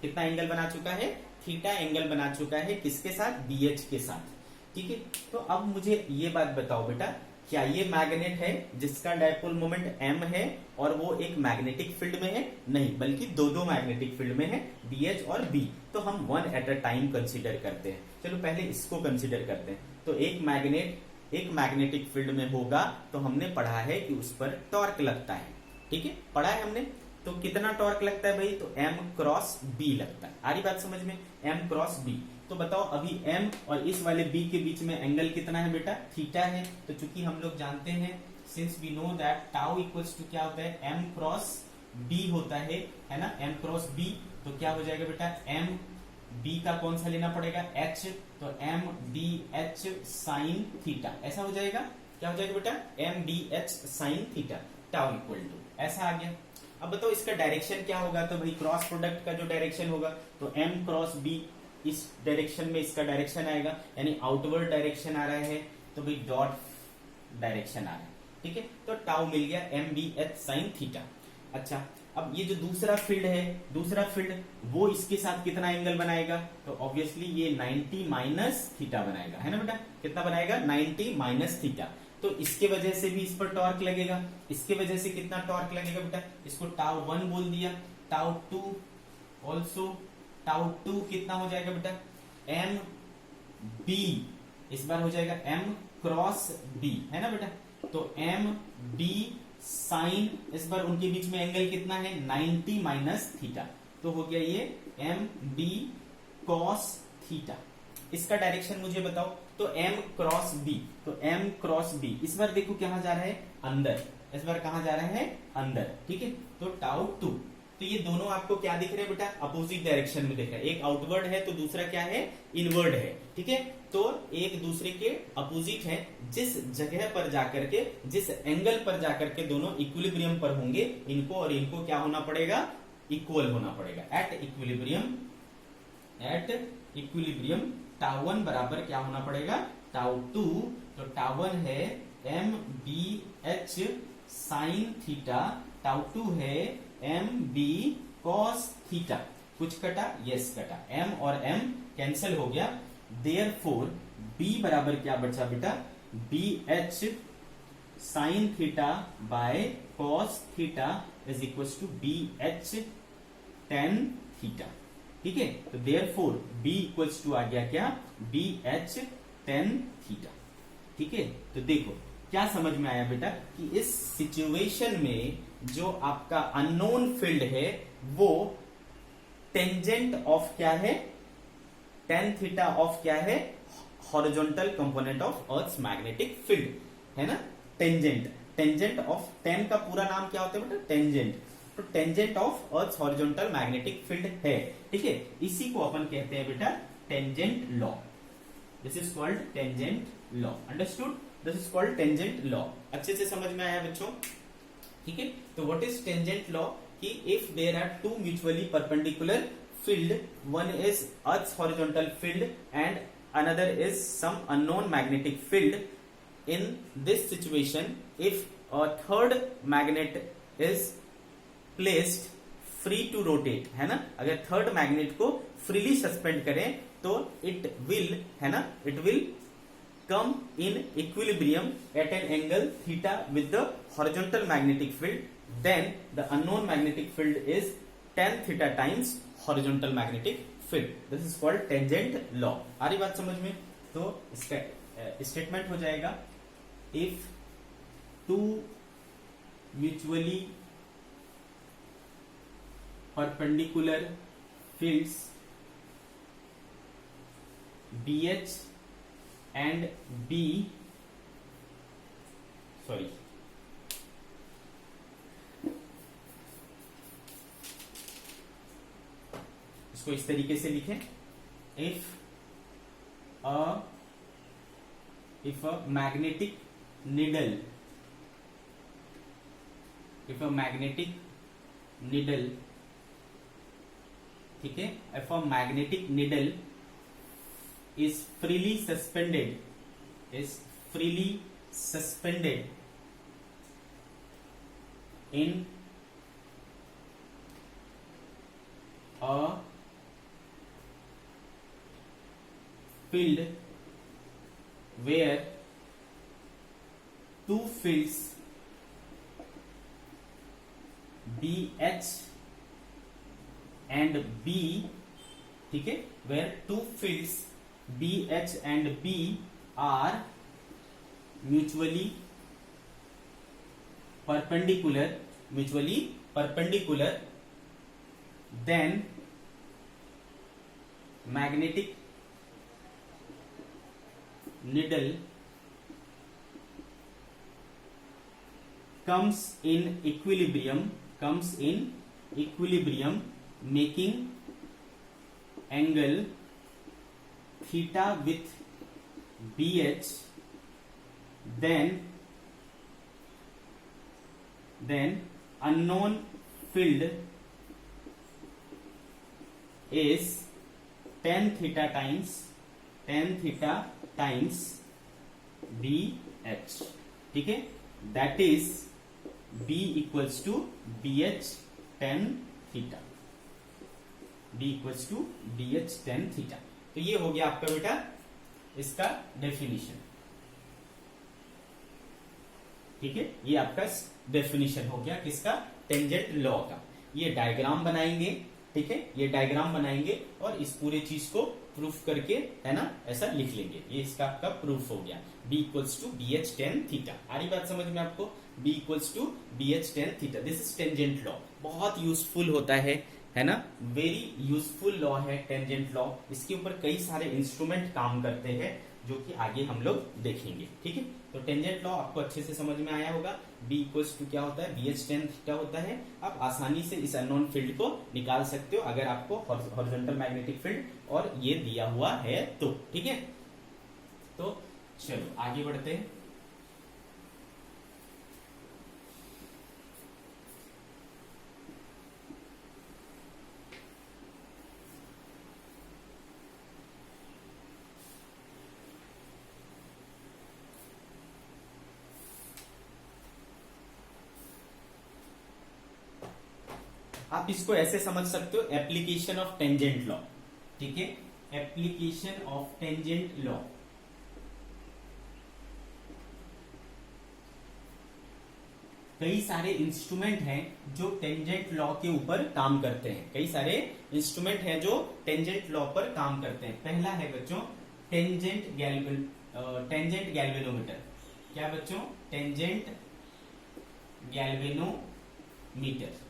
कितना एंगल बना चुका है, थीटा एंगल बना चुका है किसके साथ, बीएच के साथ। ठीक है, तो अब मुझे ये बात बताओ बेटा, क्या ये मैग्नेट है जिसका डायपोल मोमेंट m है और वो एक मैग्नेटिक फील्ड में है? नहीं, बल्कि दो मैग्नेटिक फील्ड में है, BH और B। तो हम one at a time consider करते हैं। चलो पहले इसको कंसीडर करते हैं। तो एक मैग्नेट एक मैग्नेटिक फील्ड में होगा तो हमने पढ़ा है कि उस पर टॉर्क लगता है। ठीक है, पढ़ा है हमने। तो कितना टॉर्क लगता है भाई, तो m क्रॉस b लगता है। आ रही बात समझ में, m क्रॉस b। तो बताओ अभी m और इस वाले b के बीच में एंगल कितना है बेटा, थीटा है। तो चूंकि हम लोग जानते हैं, since we know that tau equals to क्या होता है, m क्रॉस b होता है ना, m क्रॉस b। तो क्या हो जाएगा बेटा, m b का कौन सा लेना पड़ेगा, h। तो m d h sine theta, ऐसा हो जाएगा। क्या हो जाएगा बेटा, m d h sine theta, tau equal to, ऐसा आ गया। अब बताओ इसका डायरेक्शन क्या होगा, तो भाई क्रॉस प्रोडक्ट का जो डायरेक्शन होगा, तो m क्रॉस b इस डायरेक्शन में इसका डायरेक्शन आएगा, यानी आउटवर्ड डायरेक्शन आ रहा है, तो भाई डॉट डायरेक्शन आ रहा है। ठीक है, तो टाउ मिल गया m b h sine theta. अच्छा, अब ये जो दूसरा फील्ड है, दूसरा फील्ड वो इसके साथ कितना एंगल बनाएगा, तो ऑब्वियसली ये 90 माइनस थीटा बनाएगा, है ना बेटा। कितना बनाएगा, 90 माइनस थीटा। तो इसके वजह से भी इस पर टॉर्क लगेगा। इसके वजह से कितना टॉर्क लगेगा बेटा, इसको टाउ 1 बोल दिया, टाउ 2 ऑल्सो, टाउ 2 कितना हो जाएगा बेटा, m b, इस बार हो जाएगा m क्रॉस b, है ना बेटा। तो m b साइन, इस बार उनके बीच में एंगल कितना है, 90 माइनस थीटा। तो हो गया ये m b कॉस थीटा। इसका डायरेक्शन मुझे बताओ, तो m क्रॉस b, तो m क्रॉस b इस बार देखो कहां जा रहा है, अंदर। इस बार कहां जा रहा है, अंदर। ठीक है, तो टाउ 2। तो ये दोनों आपको क्या दिख रहे हैं बेटा, अपोजिट डायरेक्शन में दिख रहा है। एक आउटवर्ड है तो दूसरा क्या है, इनवर्ड है। ठीक है, तो एक दूसरे के अपोजिट है। जिस जगह पर जाकर के, जिस एंगल पर जाकर के दोनों इक्विलिब्रियम पर होंगे, इनको और इनको क्या होना पड़ेगा, इक्वल होना पड़ेगा। एट इक्विलिब्रियम टाउ 1 बराबर क्या होना पड़ेगा, टाउ 2। तो टाउ 1 है m b h sine theta, tau 2 है m b cos थीटा। कुछ कटा, यस कटा, m और m कैंसिल हो गया। देयरफॉर b बराबर क्या बचा बेटा, b h sine theta by cos theta is equal to b h tan theta. ठीक है, तो देयरफॉर b इक्वल्स टू आ गया क्या, b h tan थीटा। ठीक है, तो देखो क्या समझ में आया बेटा, कि इस सिचुएशन में जो आपका अननोन फील्ड है वो टेंजेंट ऑफ क्या है, tan थीटा ऑफ क्या है, horizontal component of earth's magnetic field, है ना। टेंजेंट ऑफ, tan का पूरा नाम क्या होता है बेटा, टेंजेंट। तो tangent of earth horizontal magnetic field है। ठीक है, इसी को अपन कहते हैं बेटा tangent law. This is called tangent law, understood, this is called tangent law. अच्छे से समझ में आया बच्चों। ठीक है, तो व्हाट इज टेंजेंट लॉ, कि if there are two mutually perpendicular field, one is earth horizontal field and another is some unknown magnetic field, in this situation if a third magnet is placed free to rotate, है ना, अगर थर्ड मैग्नेट को फ्रीली सस्पेंड करें तो इट विल, है ना, it will come in equilibrium at an angle theta with the horizontal magnetic field, then the unknown magnetic field is tan theta times horizontal magnetic field. This is called tangent law. आ रही बात समझ में? तो इसका स्टेटमेंट हो जाएगा, if two mutually perpendicular fields BH and B, sorry, इसको इस तरीके से लिखें, if a magnetic needle, ठीक है, if a magnetic needle is freely suspended in a field where two fields BH and B, ठीक है, where two fields BH and B are mutually perpendicular, then magnetic needle comes in equilibrium, making angle theta with BH, then unknown field is tan theta times BH, ठीक है, that is B equals to BH tan theta, तो ये हो गया आपका बेटा इसका डेफिनेशन, ठीक है, ये आपका डेफिनेशन हो गया किसका, टेंजेंट लॉ का। ये डायग्राम बनाएंगे, ठीक है, ये डायग्राम बनाएंगे और इस पूरे चीज को प्रूफ करके, है ना, ऐसा लिख लेंगे, ये इसका आपका प्रूफ हो गया, B equals to BH tan theta. आ रही बात समझ में आपको, B equals to BH tan theta, this is tangent law, बहुत यूजफुल होता है ना, वेरी यूजफुल लॉ है टेंजेंट लॉ। इसके ऊपर कई सारे इंस्ट्रूमेंट काम करते हैं जो कि आगे हम लोग देखेंगे, ठीक है। तो टेंजेंट लॉ आपको अच्छे से समझ में आया होगा, B इक्वल्स टू क्या होता है, BH tan थीटा होता है। आप आसानी से इस अननोन फील्ड को निकाल सकते हो अगर आपको हॉरिजॉन्टल मैग्नेटिक फील्ड और ये दिया हुआ है तो, ठीक है। तो चलो आगे बढ़ते हैं। आप इसको ऐसे समझ सकते हो, एप्लीकेशन ऑफ टेंजेंट लॉ, ठीक है, एप्लीकेशन ऑफ टेंजेंट लॉ। कई सारे इंस्ट्रूमेंट हैं जो टेंजेंट लॉ के ऊपर काम करते हैं, कई सारे इंस्ट्रूमेंट हैं जो पेंजेंट लॉ पर काम करते हैं। पहला है बच्चों टेंजेंट गैल्वेनोमीटर। क्या बच्चों? Tangent galvanometer.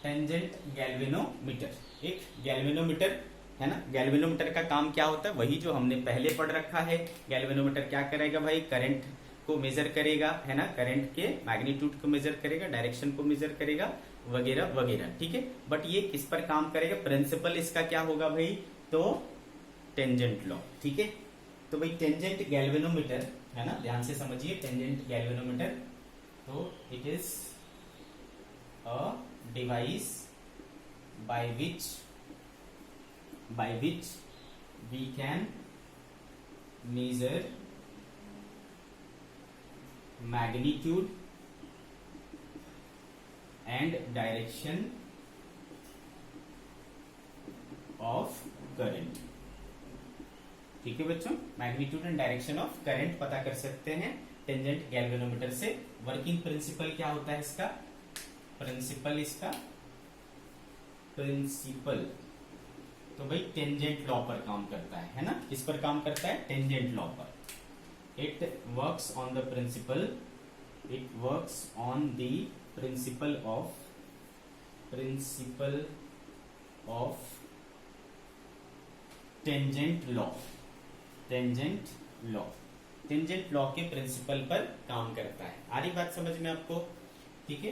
टेंजेंट गैल्वेनोमीटर एक गैल्वेनोमीटर है ना। गैल्वेनोमीटर का काम क्या होता है? वही जो हमने पहले पढ़ रखा है। गैल्वेनोमीटर क्या करेगा भाई? करंट को मेजर करेगा, है ना, करंट के मैग्नीट्यूड को मेजर करेगा, डायरेक्शन को मेजर करेगा, वगैरह वगैरह, ठीक है। बट ये किस पर काम करेगा? प्रिंसिपल इसका क्या होगा भाई? तो टेंजेंट लॉ, ठीक है। तो भाई टेंजेंट गैल्वेनोमीटर है ना, ध्यान से समझिए। टेंजेंट गैल्वेनोमीटर, तो it is a device by which we can measure magnitude and direction of current. ठीक है बच्चों, magnitude and direction of current पता कर सकते हैं टेंजेंट गैल्वेनोमीटर से। वर्किंग प्रिंसिपल क्या होता है इसका? प्रिंसिपल तो भाई टेंजेंट लॉ पर काम करता है ना? किस पर काम करता है? टेंजेंट लॉ पर। It works on the principle of tangent law के प्रिंसिपल पर काम करता है। आ रही बात समझ में आपको? ठीक है।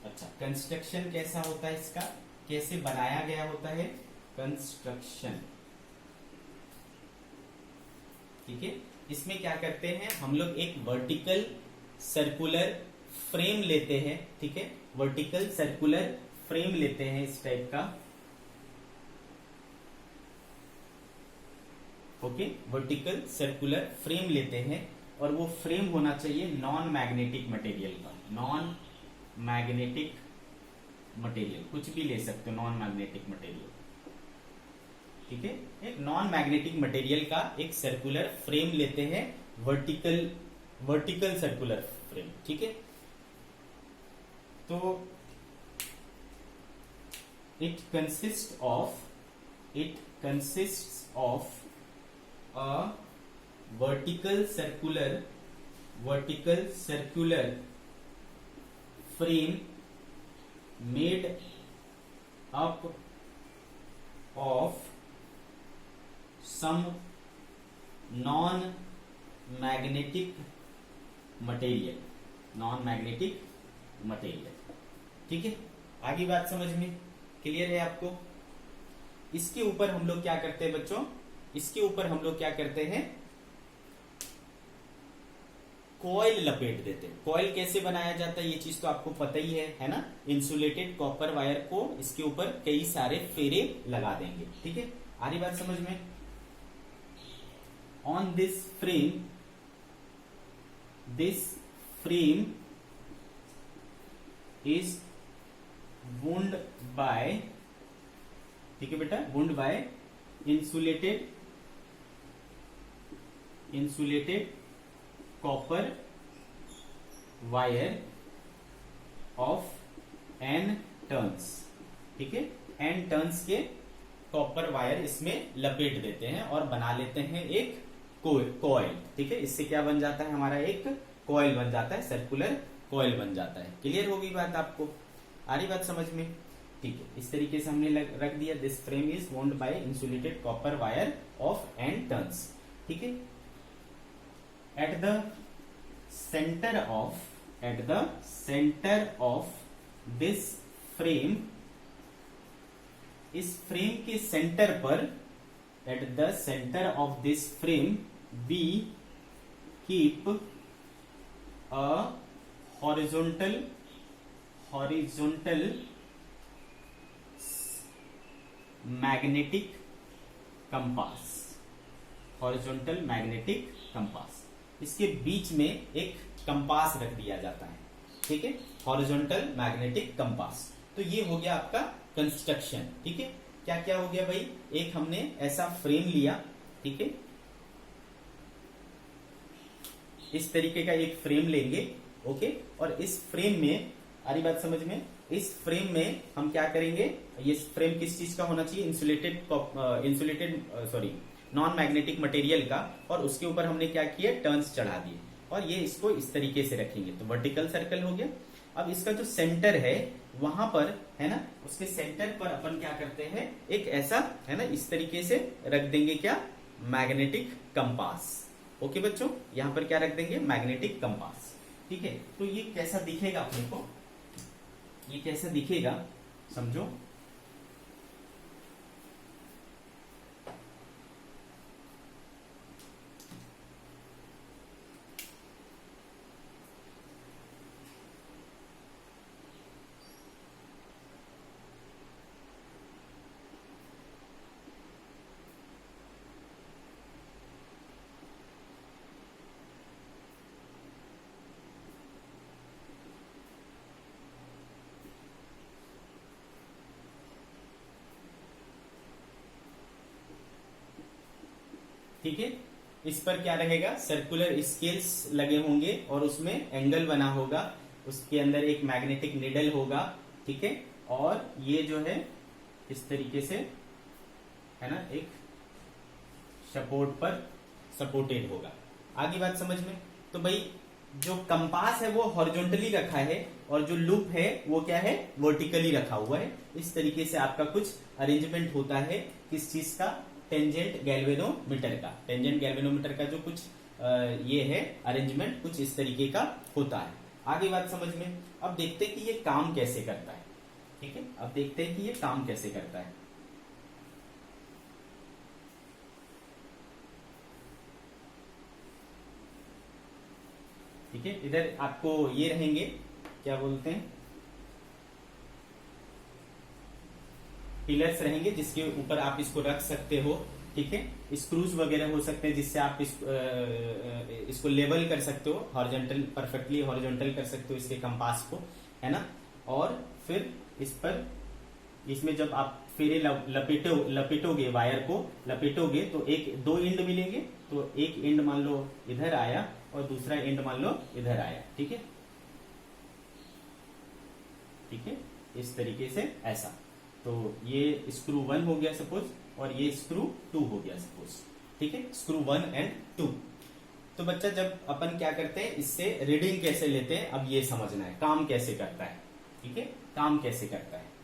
अच्छा, कंस्ट्रक्शन कैसा होता है इसका? कैसे बनाया गया होता है कंस्ट्रक्शन? ठीक है, इसमें क्या करते हैं हम लोग? एक वर्टिकल सर्कुलर फ्रेम लेते हैं। ठीक है, वर्टिकल सर्कुलर फ्रेम लेते हैं इस टाइप का। ओके, वर्टिकल सर्कुलर फ्रेम लेते हैं और वो फ्रेम होना चाहिए नॉन मैग्नेटिक मटेरियल का। नॉन मैग्नेटिक मटेरियल, कुछ भी ले सकते हो, नॉन मैग्नेटिक मटेरियल। ठीक है, एक नॉन मैग्नेटिक मटेरियल का एक सर्कुलर फ्रेम लेते हैं, वर्टिकल सर्कुलर फ्रेम। ठीक है, तो it consist of a vertical circular frame made up of some non-magnetic material। ठीक है, आगे बात समझ में क्लियर है आपको? इसके ऊपर हम लोग क्या करते हैं बच्चों? इसके ऊपर हम लोग क्या करते हैं? कॉइल लपेट देते हैं। कॉइल कैसे बनाया जाता है ये चीज तो आपको पता ही है ना? इंसुलेटेड कॉपर वायर को इसके ऊपर कई सारे फेरे लगा देंगे। ठीक है, आ रही बात समझ में? On this frame is wound by, ठीक है बेटा, wound by insulated copper wire of n turns। ठीक है, n टर्न्स के कॉपर वायर इसमें लपेट देते हैं और बना लेते हैं एक कॉइल। ठीक है, इससे क्या बन जाता है? हमारा एक कॉइल बन जाता है, सर्कुलर कॉइल बन जाता है। क्लियर होगी बात आपको? आ रही बात समझ में? ठीक है, इस तरीके से हमने रख दिया। This frame is wound by insulated copper wire of n turns. ठीक है, at the center of this frame, इस फ्रेम के सेंटर पर, at the center of this frame we keep a horizontal magnetic compass। इसके बीच में एक कंपास रख दिया जाता है। ठीक है, हॉरिजॉन्टल मैग्नेटिक कंपास। तो ये हो गया आपका कंस्ट्रक्शन। ठीक है, क्या क्या हो गया भाई? एक हमने ऐसा फ्रेम लिया। ठीक है, इस तरीके का एक फ्रेम लेंगे। ओके, और इस फ्रेम में, आ रही बात समझ में? इस फ्रेम में हम क्या करेंगे? ये फ्रेम किस चीज का होना चाहिए? नॉन मैग्नेटिक मटेरियल का। और उसके ऊपर हमने क्या किया? टर्न्स चढ़ा दिए और ये इसको इस तरीके से रखेंगे तो वर्टिकल सर्कल हो गया। अब इसका जो सेंटर है वहां पर, है ना, उसके सेंटर पर अपन क्या करते हैं? एक ऐसा, है ना, इस तरीके से रख देंगे क्या? Magnetic compass. ओके बच्चों, यहां पर क्या रख देंगे? Magnetic compass. ठीक है, तो ये कैसा दिखेगा अपने को? ये कैसा दिखेगा समझो। ठीक है। इस पर क्या रहेगा, सर्कुलर स्केल्स लगे होंगे और उसमें एंगल बना होगा, उसके अंदर एक मैग्नेटिक निडल होगा, ठीक है। और ये जो है इस तरीके से, है ना, एक सपोर्ट पर सपोर्टेड होगा। आगे बात समझ में। तो भाई जो कंपास है वो हॉरिजॉन्टली रखा है और जो लूप है वो क्या है, वर्टिकली रखा हुआ है। इस तरीके से आपका कुछ अरेंजमेंट होता है किस चीज का, टेंजेंट गैल्वेनोमीटर का। टेंजेंट गैल्वेनोमीटर का जो कुछ ये है अरेंजमेंट कुछ इस तरीके का होता है। आगे बात समझ में। अब देखते हैं कि ये काम कैसे करता है, ठीक है। अब देखते हैं कि ये काम कैसे करता है। ठीक है, इधर आपको ये रहेंगे, क्या बोलते हैं, पिलर्स रहेंगे जिसके ऊपर आप इसको रख सकते हो, ठीक है। स्क्रूज वगैरह हो सकते हैं जिससे आप इसको लेवल कर सकते हो, हॉरिजॉन्टल, परफेक्टली हॉरिजॉन्टल कर सकते हो इसके कंपास को, है ना। और फिर इस पर, इसमें जब आप फेरे लपेटोगे, वायर को लपेटोगे तो एक दो एंड मिलेंगे। तो एक एंड मान लो इधर आया और दूसरा एंड मान लो इधर आया, ठीक है, ठीक है, इस तरीके से ऐसा। तो ये स्क्रू 1 हो गया सपोज और ये स्क्रू 2 हो गया सपोज, ठीक है, स्क्रू 1 एंड 2। तो बच्चा जब अपन क्या करते हैं, इससे रीडिंग कैसे लेते हैं, अब ये समझना है काम कैसे करता है, ठीक है, काम कैसे करता है।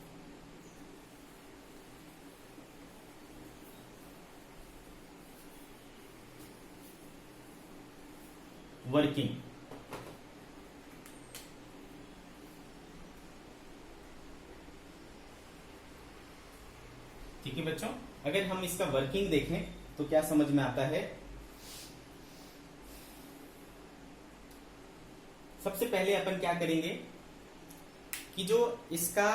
वर्किंग, ठीक है बच्चों। अगर हम इसका वर्किंग देखें तो क्या समझ में आता है। सबसे पहले अपन क्या करेंगे कि जो इसका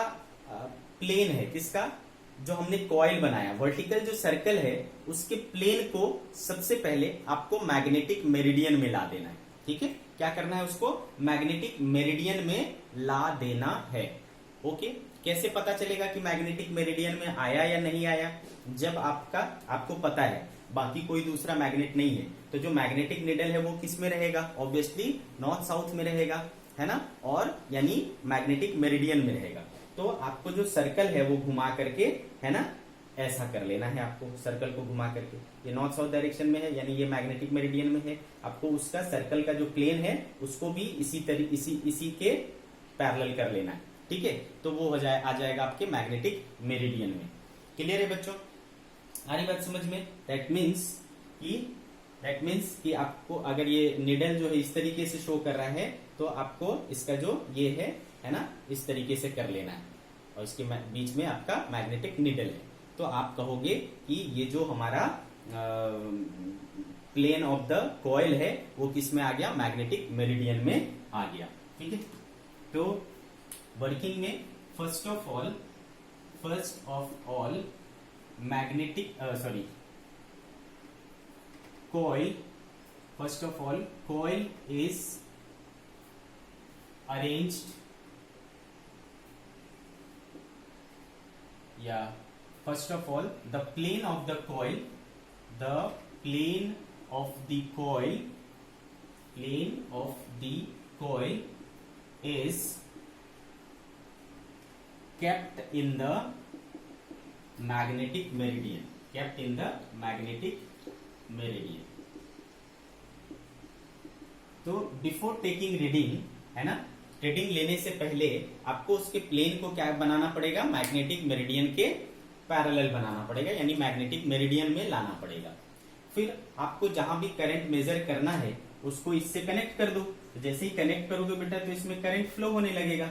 प्लेन है, किसका, जो हमने कॉइल बनाया, वर्टिकल जो सर्कल है उसके प्लेन को सबसे पहले आपको मैग्नेटिक मेरिडियन में ला देना है, ठीक है। क्या करना है, उसको मैग्नेटिक मेरिडियन में ला देना है। ओके, कैसे पता चलेगा कि मैग्नेटिक मेरिडियन में आया या नहीं आया, जब आपको पता है बाकी कोई दूसरा मैग्नेट नहीं है, तो जो मैग्नेटिक निडल है वो किस में रहेगा, ऑब्वियसली नॉर्थ साउथ में रहेगा, है ना, और यानी मैग्नेटिक मेरिडियन में रहेगा। तो आपको जो सर्कल है वो घुमा करके, है ना, ऐसा कर लेना है आपको, सर्कल को घुमा करके। ये नॉर्थ साउथ डायरेक्शन में है यानी ये मैग्नेटिक मेरिडियन में है। आपको उसका सर्कल का जो प्लेन है उसको भी इसी के पैरेलल कर लेना है, ठीक है। तो वो आ जाएगा आपके मैग्नेटिक मेरिडियन में। क्लियर है बच्चों, आ रही बात समझ में। दैट मीन्स कि आपको अगर ये निडल जो है इस तरीके से शो कर रहा है तो आपको इसका जो ये है ना, इस तरीके से कर लेना है और इसके बीच में आपका मैग्नेटिक निडल है। तो आप कहोगे कि ये जो हमारा प्लेन ऑफ द कॉइल है वो किस में आ गया, मैग्नेटिक मेरिडियन में आ गया, ठीक है। तो वर्किंग में first of all magnetic coil, first of all coil is arranged, first of all the plane of the coil is kept in the magnetic meridian, तो बिफोर टेकिंग रीडिंग, है ना, रीडिंग लेने से पहले आपको उसके प्लेन को क्या बनाना पड़ेगा, मैग्नेटिक मेरिडियन के पैरेलल बनाना पड़ेगा, यानी मैग्नेटिक मेरिडियन में लाना पड़ेगा। फिर आपको जहां भी करंट मेजर करना है उसको इससे कनेक्ट कर दो। तो जैसे ही कनेक्ट करोगे बेटा तो इसमें करंट फ्लो होने लगेगा।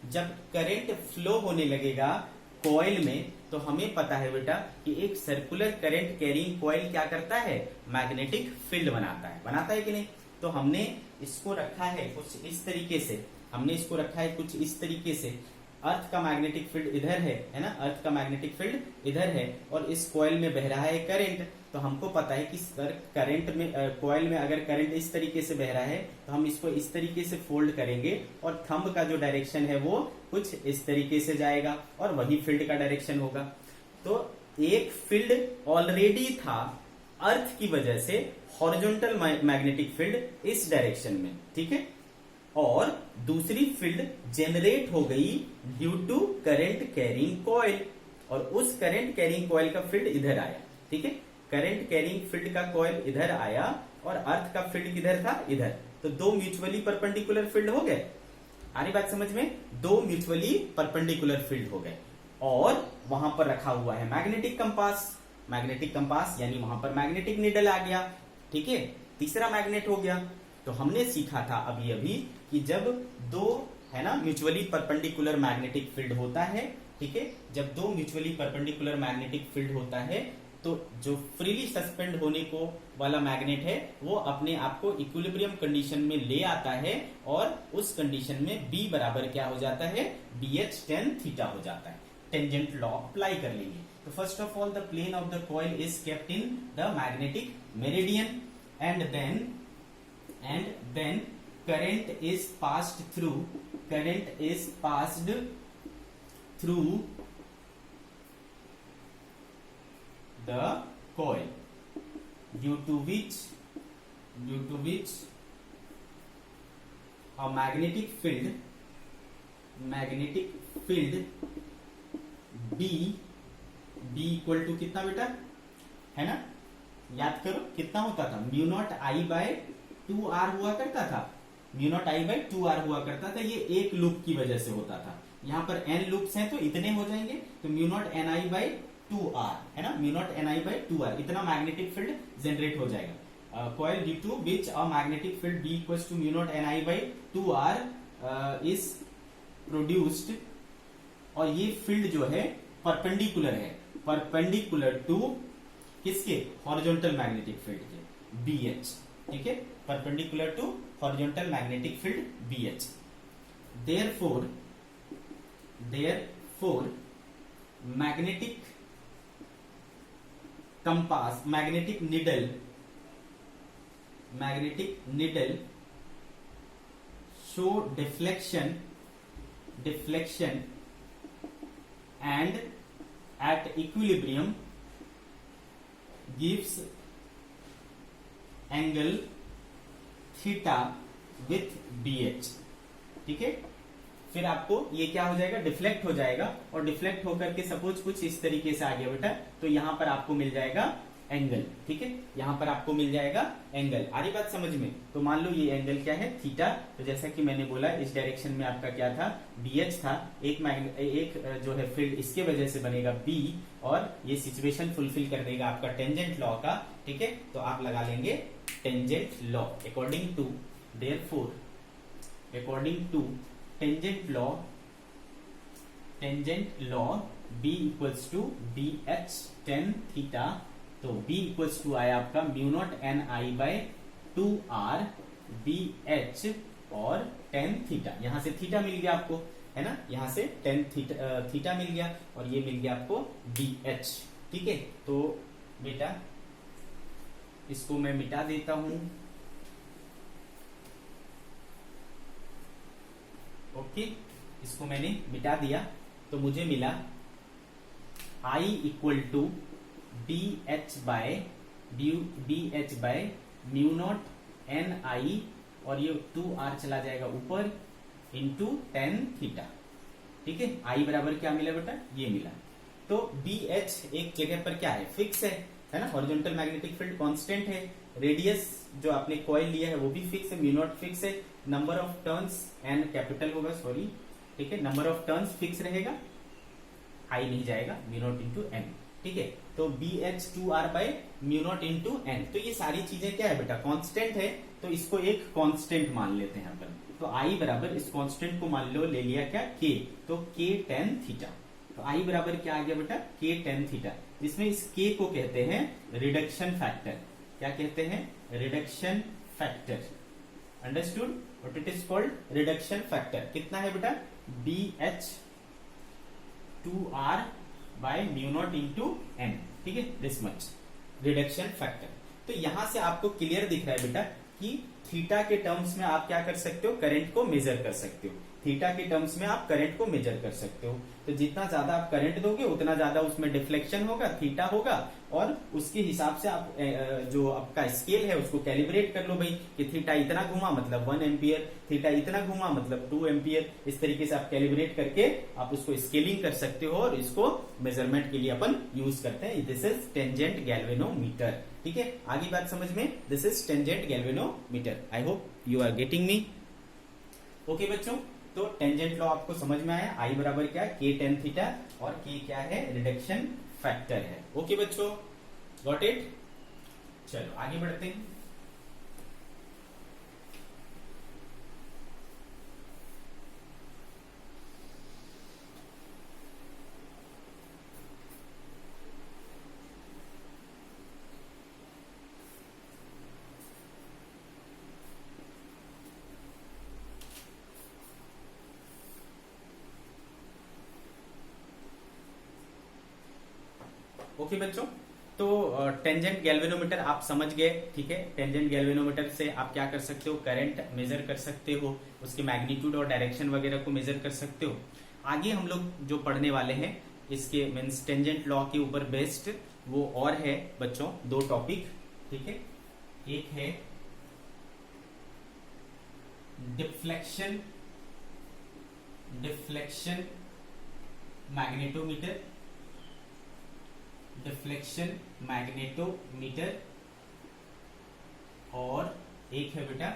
जब करंट फ्लो होने लगेगा कॉइल में, तो हमें पता है बेटा कि एक सर्कुलर करंट कैरिंग कॉइल क्या करता है, मैग्नेटिक फील्ड बनाता है कि नहीं। तो हमने इसको रखा है कुछ इस तरीके से, अर्थ का मैग्नेटिक फील्ड इधर है ना, अर्थ का मैग्नेटिक फील्ड इधर है और इस कॉइल में बह रहा है करंट। तो हमको पता है कि करंट में कॉइल में अगर करंट इस तरीके से बह रहा है तो हम इसको इस तरीके से फोल्ड करेंगे और थंब का जो डायरेक्शन है वो कुछ इस तरीके से जाएगा और वही फील्ड का डायरेक्शन होगा। तो एक फील्ड ऑलरेडी था, अर्थ की वजह से हॉरिजॉन्टल मैग्नेटिक फील्ड इस डायरेक्शन में, ठीक है, और दूसरी फील्ड जनरेट हो गई due to current carrying coil, और उस करंट कैरिंग कॉइल का फील्ड इधर आया, ठीक है, करंट कैरिंग फील्ड का कॉइल इधर आया और अर्थ का फील्ड किधर था, इधर। तो दो म्यूचुअली परपेंडिकुलर फील्ड हो गए। आ रही बात समझ में? दो म्यूचुअली परपेंडिकुलर फील्ड हो गए, और वहां पर रखा हुआ है मैग्नेटिक कंपास। मैग्नेटिक कंपास यानी वहां पर मैग्नेटिक नीडल आ गया, ठीक है, तीसरा मैग्नेट हो गया। तो हमने सीखा था अभी अभी कि जब दो, है ना, म्यूचुअली परपेंडिकुलर मैग्नेटिक फील्ड होता है, ठीक है, जब दो म्यूचुअली परपेंडिकुलर मैग्नेटिक फील्ड होता है तो जो फ्रीली सस्पेंड होने को वाला मैग्नेट है वो अपने आप को इक्विलिब्रियम कंडीशन में ले आता है, और उस कंडीशन में B बराबर क्या हो जाता है, BH tan थीटा हो जाता है। टेंजेंट लॉ अप्लाई कर लेंगे। तो first of all the plane of the coil is kept in the magnetic meridian, and then current is passed through the coil, due to which a magnetic field B equal to कितना बेटा, है ना, याद करो कितना होता था, mu not I by 2r हुआ करता था, mu not I by 2r हुआ करता था। ये एक लूप की वजह से होता था। यहाँ पर n लूप्स हैं तो इतने हो जाएंगे, तो mu not N I by 2r, है ना, mu not N I by 2r, इतना मैग्नेटिक फील्ड जनरेट हो जाएगा। Coil due to which a magnetic field B equals to mu not N I by 2r is produced, और ये फील्ड जो है परपेंडिकुलर है, परपेंडिकुलर टू किसके, हॉरिजॉन्टल मैग्नेटिक फील्ड के, BH, ठीक है, perpendicular to horizontal magnetic field BH। Therefore magnetic compass, magnetic needle show deflection and at equilibrium gives angle theta with BH, ठीक है। फिर आपको ये क्या हो जाएगा, डिफ्लेक्ट हो जाएगा, और डिफ्लेक्ट होकर के सपोज कुछ इस तरीके से आ गया बेटा, तो यहां पर आपको मिल जाएगा एंगल, ठीक है, यहां पर आपको मिल जाएगा एंगल। आ रही बात समझ में? तो मान लो ये एंगल क्या है, थीटा। तो जैसा कि मैंने बोला इस डायरेक्शन में आपका क्या था, BH था, एक जो है फील्ड इसके वजह से बनेगा B, और ये सिचुएशन फुलफिल कर देगा आपका टेंजेंट लॉ का, ठीक है। तो आप लगा लेंगे tangent law according to, therefore according to tangent law B equals to BH tan theta. तो B इक्वल्स टू आया आपका mu not N I by 2r BH और tan थीटा। यहां से थीटा मिल गया आपको, है ना, यहां से tan थीटा मिल गया, और ये मिल गया आपको BH, ठीक है। तो बेटा इसको मैं मिटा देता हूं, ओके, इसको मैंने मिटा दिया। तो मुझे मिला I equal to BH by mu not N I, और ये 2r चला जाएगा ऊपर, इंटू tan थीटा, ठीक है। I बराबर क्या मिला बेटा, ये मिला। तो BH एक जगह पर क्या है, फिक्स है ना, हॉरिजॉन्टल मैग्नेटिक फील्ड कांस्टेंट है, रेडियस जो आपने कॉइल लिया है वो भी फिक्स है, म्यू नॉट फिक्स है, number of turns N capital होगा, सॉरी, ठीक है, नंबर ऑफ टर्न्स फिक्स रहेगा, आई नहीं जाएगा, म्यू नॉट इंटू एन, ठीक है। तो BH 2r by mu not into N. तो ये सारी चीजें क्या है बेटा, कांस्टेंट है, तो इसको एक कांस्टेंट मान लेते हैं अपन। तो I बराबर इस कांस्टेंट को मान लो, ले लिया क्या, K, तो K tan थीटा। तो I बराबर क्या आ गया बेटा, K tan थीटा, जिसमें इस K को कहते हैं रिडक्शन फैक्टर। क्या कहते हैं, reduction factor, understood, what it is called, reduction factor. कितना है बेटा, BH 2r by mu not into N, ठीक है, दिस मच रिडक्शन फैक्टर। तो यहां से आपको क्लियर दिख रहा है बेटा कि थीटा के टर्म्स में आप क्या कर सकते हो, करंट को मेजर कर सकते हो। थीटा के टर्म्स में आप करंट को मेजर कर सकते हो। तो जितना ज्यादा आप करंट दोगे उतना ज्यादा उसमें डिफ्लेक्शन होगा, थीटा होगा, और उसके हिसाब से आप जो आपका स्केल है उसको कैलिब्रेट कर लो भाई कि थीटा इतना घुमा मतलब 1 एम्पियर, थीटा इतना घुमा मतलब 2 एम्पियर। इस तरीके से आप कैलिब्रेट करके आप उसको स्केलिंग कर सकते हो और इसको मेजरमेंट के लिए अपन यूज करते हैं। This is tangent galvanometer. ठीक है, आगे बात समझ में, this is tangent galvanometer. I hope you are getting me. Okay बच्चों, तो टेंजेंट लॉ आपको समझ में आया। आई बराबर क्या, के टेन थीटा, और के क्या है, रिडक्शन फैक्टर है। ओके बच्चों, गॉट इट। चलो आगे बढ़ते हैं। ओके बच्चों, तो टेंजेंट गैल्वेनोमीटर आप समझ गए। ठीक है, टेंजेंट गैल्वेनोमीटर से आप क्या कर सकते हो, करंट मेजर कर सकते हो, उसके मैग्नीट्यूड और डायरेक्शन वगैरह को मेजर कर सकते हो। आगे हम लोग जो पढ़ने वाले हैं इसके मीन्स टेंजेंट लॉ के ऊपर बेस्ड वो और है बच्चों, दो टॉपिक। ठीक है, एक है डिफ्लेक्शन मैग्नेटोमीटर, डिफ्लेक्शन मैग्नेटोमीटर, और एक है बेटा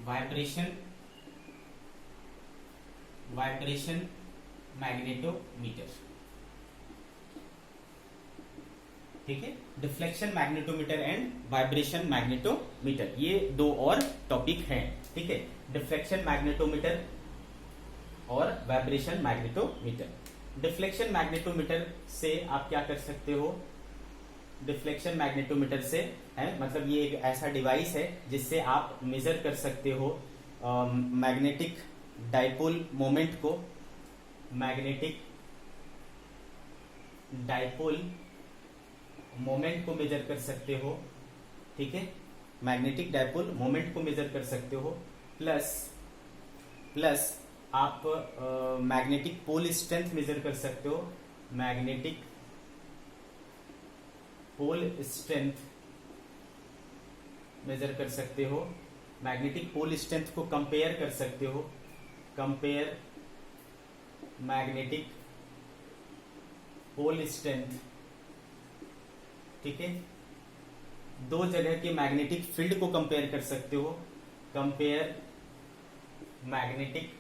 वाइब्रेशन मैग्नेटोमीटर। ठीक है, deflection magnetometer and vibration magnetometer, ये दो और टॉपिक हैं। ठीक है, डिफ्लेक्शन मैग्नेटोमीटर और वाइब्रेशन मैग्नेटोमीटर। डिफ्लेक्शन मैग्नेटोमीटर से आप क्या कर सकते हो, डिफ्लेक्शन मैग्नेटोमीटर से है मतलब ये एक ऐसा डिवाइस है जिससे आप मेजर कर सकते हो मैग्नेटिक डाइपोल मोमेंट को, मैग्नेटिक डाइपोल मोमेंट को मेजर कर सकते हो। ठीक है, मैग्नेटिक डाइपोल मोमेंट को मेजर कर सकते हो, प्लस आप मैग्नेटिक पोल स्ट्रेंथ मेजर कर सकते हो, मैग्नेटिक पोल स्ट्रेंथ मेजर कर सकते हो, मैग्नेटिक पोल स्ट्रेंथ को कंपेयर कर सकते हो, कंपेयर मैग्नेटिक पोल स्ट्रेंथ। ठीक है, दो जगह के मैग्नेटिक फील्ड को कंपेयर कर सकते हो, compare magnetic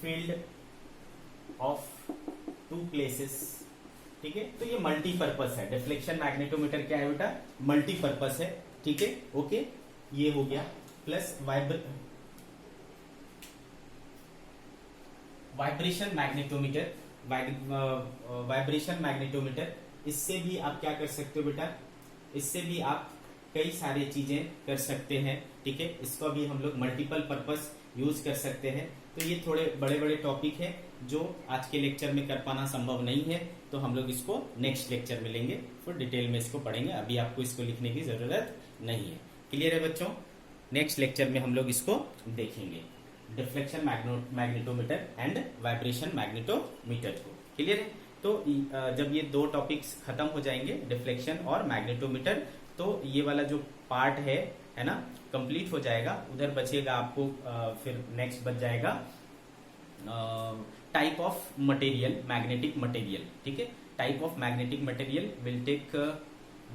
field of two places. ठीक है, तो ये मल्टीपर्पस है। डिफ्लेक्शन मैग्नेटोमीटर क्या है बेटा, मल्टीपर्पस है। ठीक है, ओके, ये हो गया। Plus vibration magnetometer, vibration magnetometer, इससे भी आप क्या कर सकते हो बेटा, इससे भी आप कई सारी चीजें कर सकते हैं। ठीक है, इसको भी हम लोग मल्टीपल पर्पस यूज कर सकते हैं। तो ये थोड़े बड़े बड़े टॉपिक है जो आज के लेक्चर में कर पाना संभव नहीं है, तो हम लोग इसको नेक्स्ट लेक्चर में लेंगे, फिर डिटेल में इसको पढ़ेंगे। अभी आपको इसको लिखने की जरूरत नहीं है। क्लियर है बच्चों, नेक्स्ट लेक्चर में हम लोग इसको देखेंगे, deflection magnetometer and vibration magnetometer को। क्लियर है, तो जब ये दो टॉपिक्स खत्म हो जाएंगे, डिफ्लेक्शन और मैग्नेटोमीटर, तो ये वाला जो पार्ट है ना, कंप्लीट हो जाएगा। उधर बचेगा आपको फिर नेक्स्ट बच जाएगा type of material, magnetic material. ठीक है, type of magnetic material will take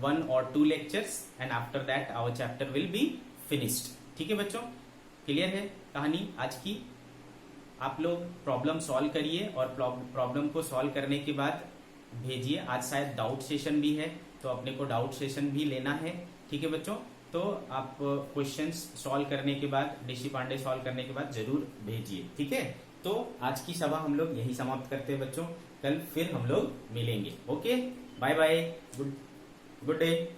1 or 2 lectures and after that our chapter will be finished। ठीक है बच्चों, क्लियर है कहानी आज की। आप लोग प्रॉब्लम सॉल्व करिए और प्रॉब्लम को सॉल्व करने के बाद भेजिए। आज शायद डाउट सेशन भी है, तो अपने को डाउट सेशन भी लेना है। ठीक है बच्चों, तो आप क्वेश्चंस सॉल्व करने के बाद, डीसी पांडे सॉल्व करने के बाद जरूर भेजिए। ठीक है, तो आज की सभा हम लोग यही समाप्त करते हैं बच्चों, कल फिर हम लोग मिलेंगे। Okay, bye bye, good day.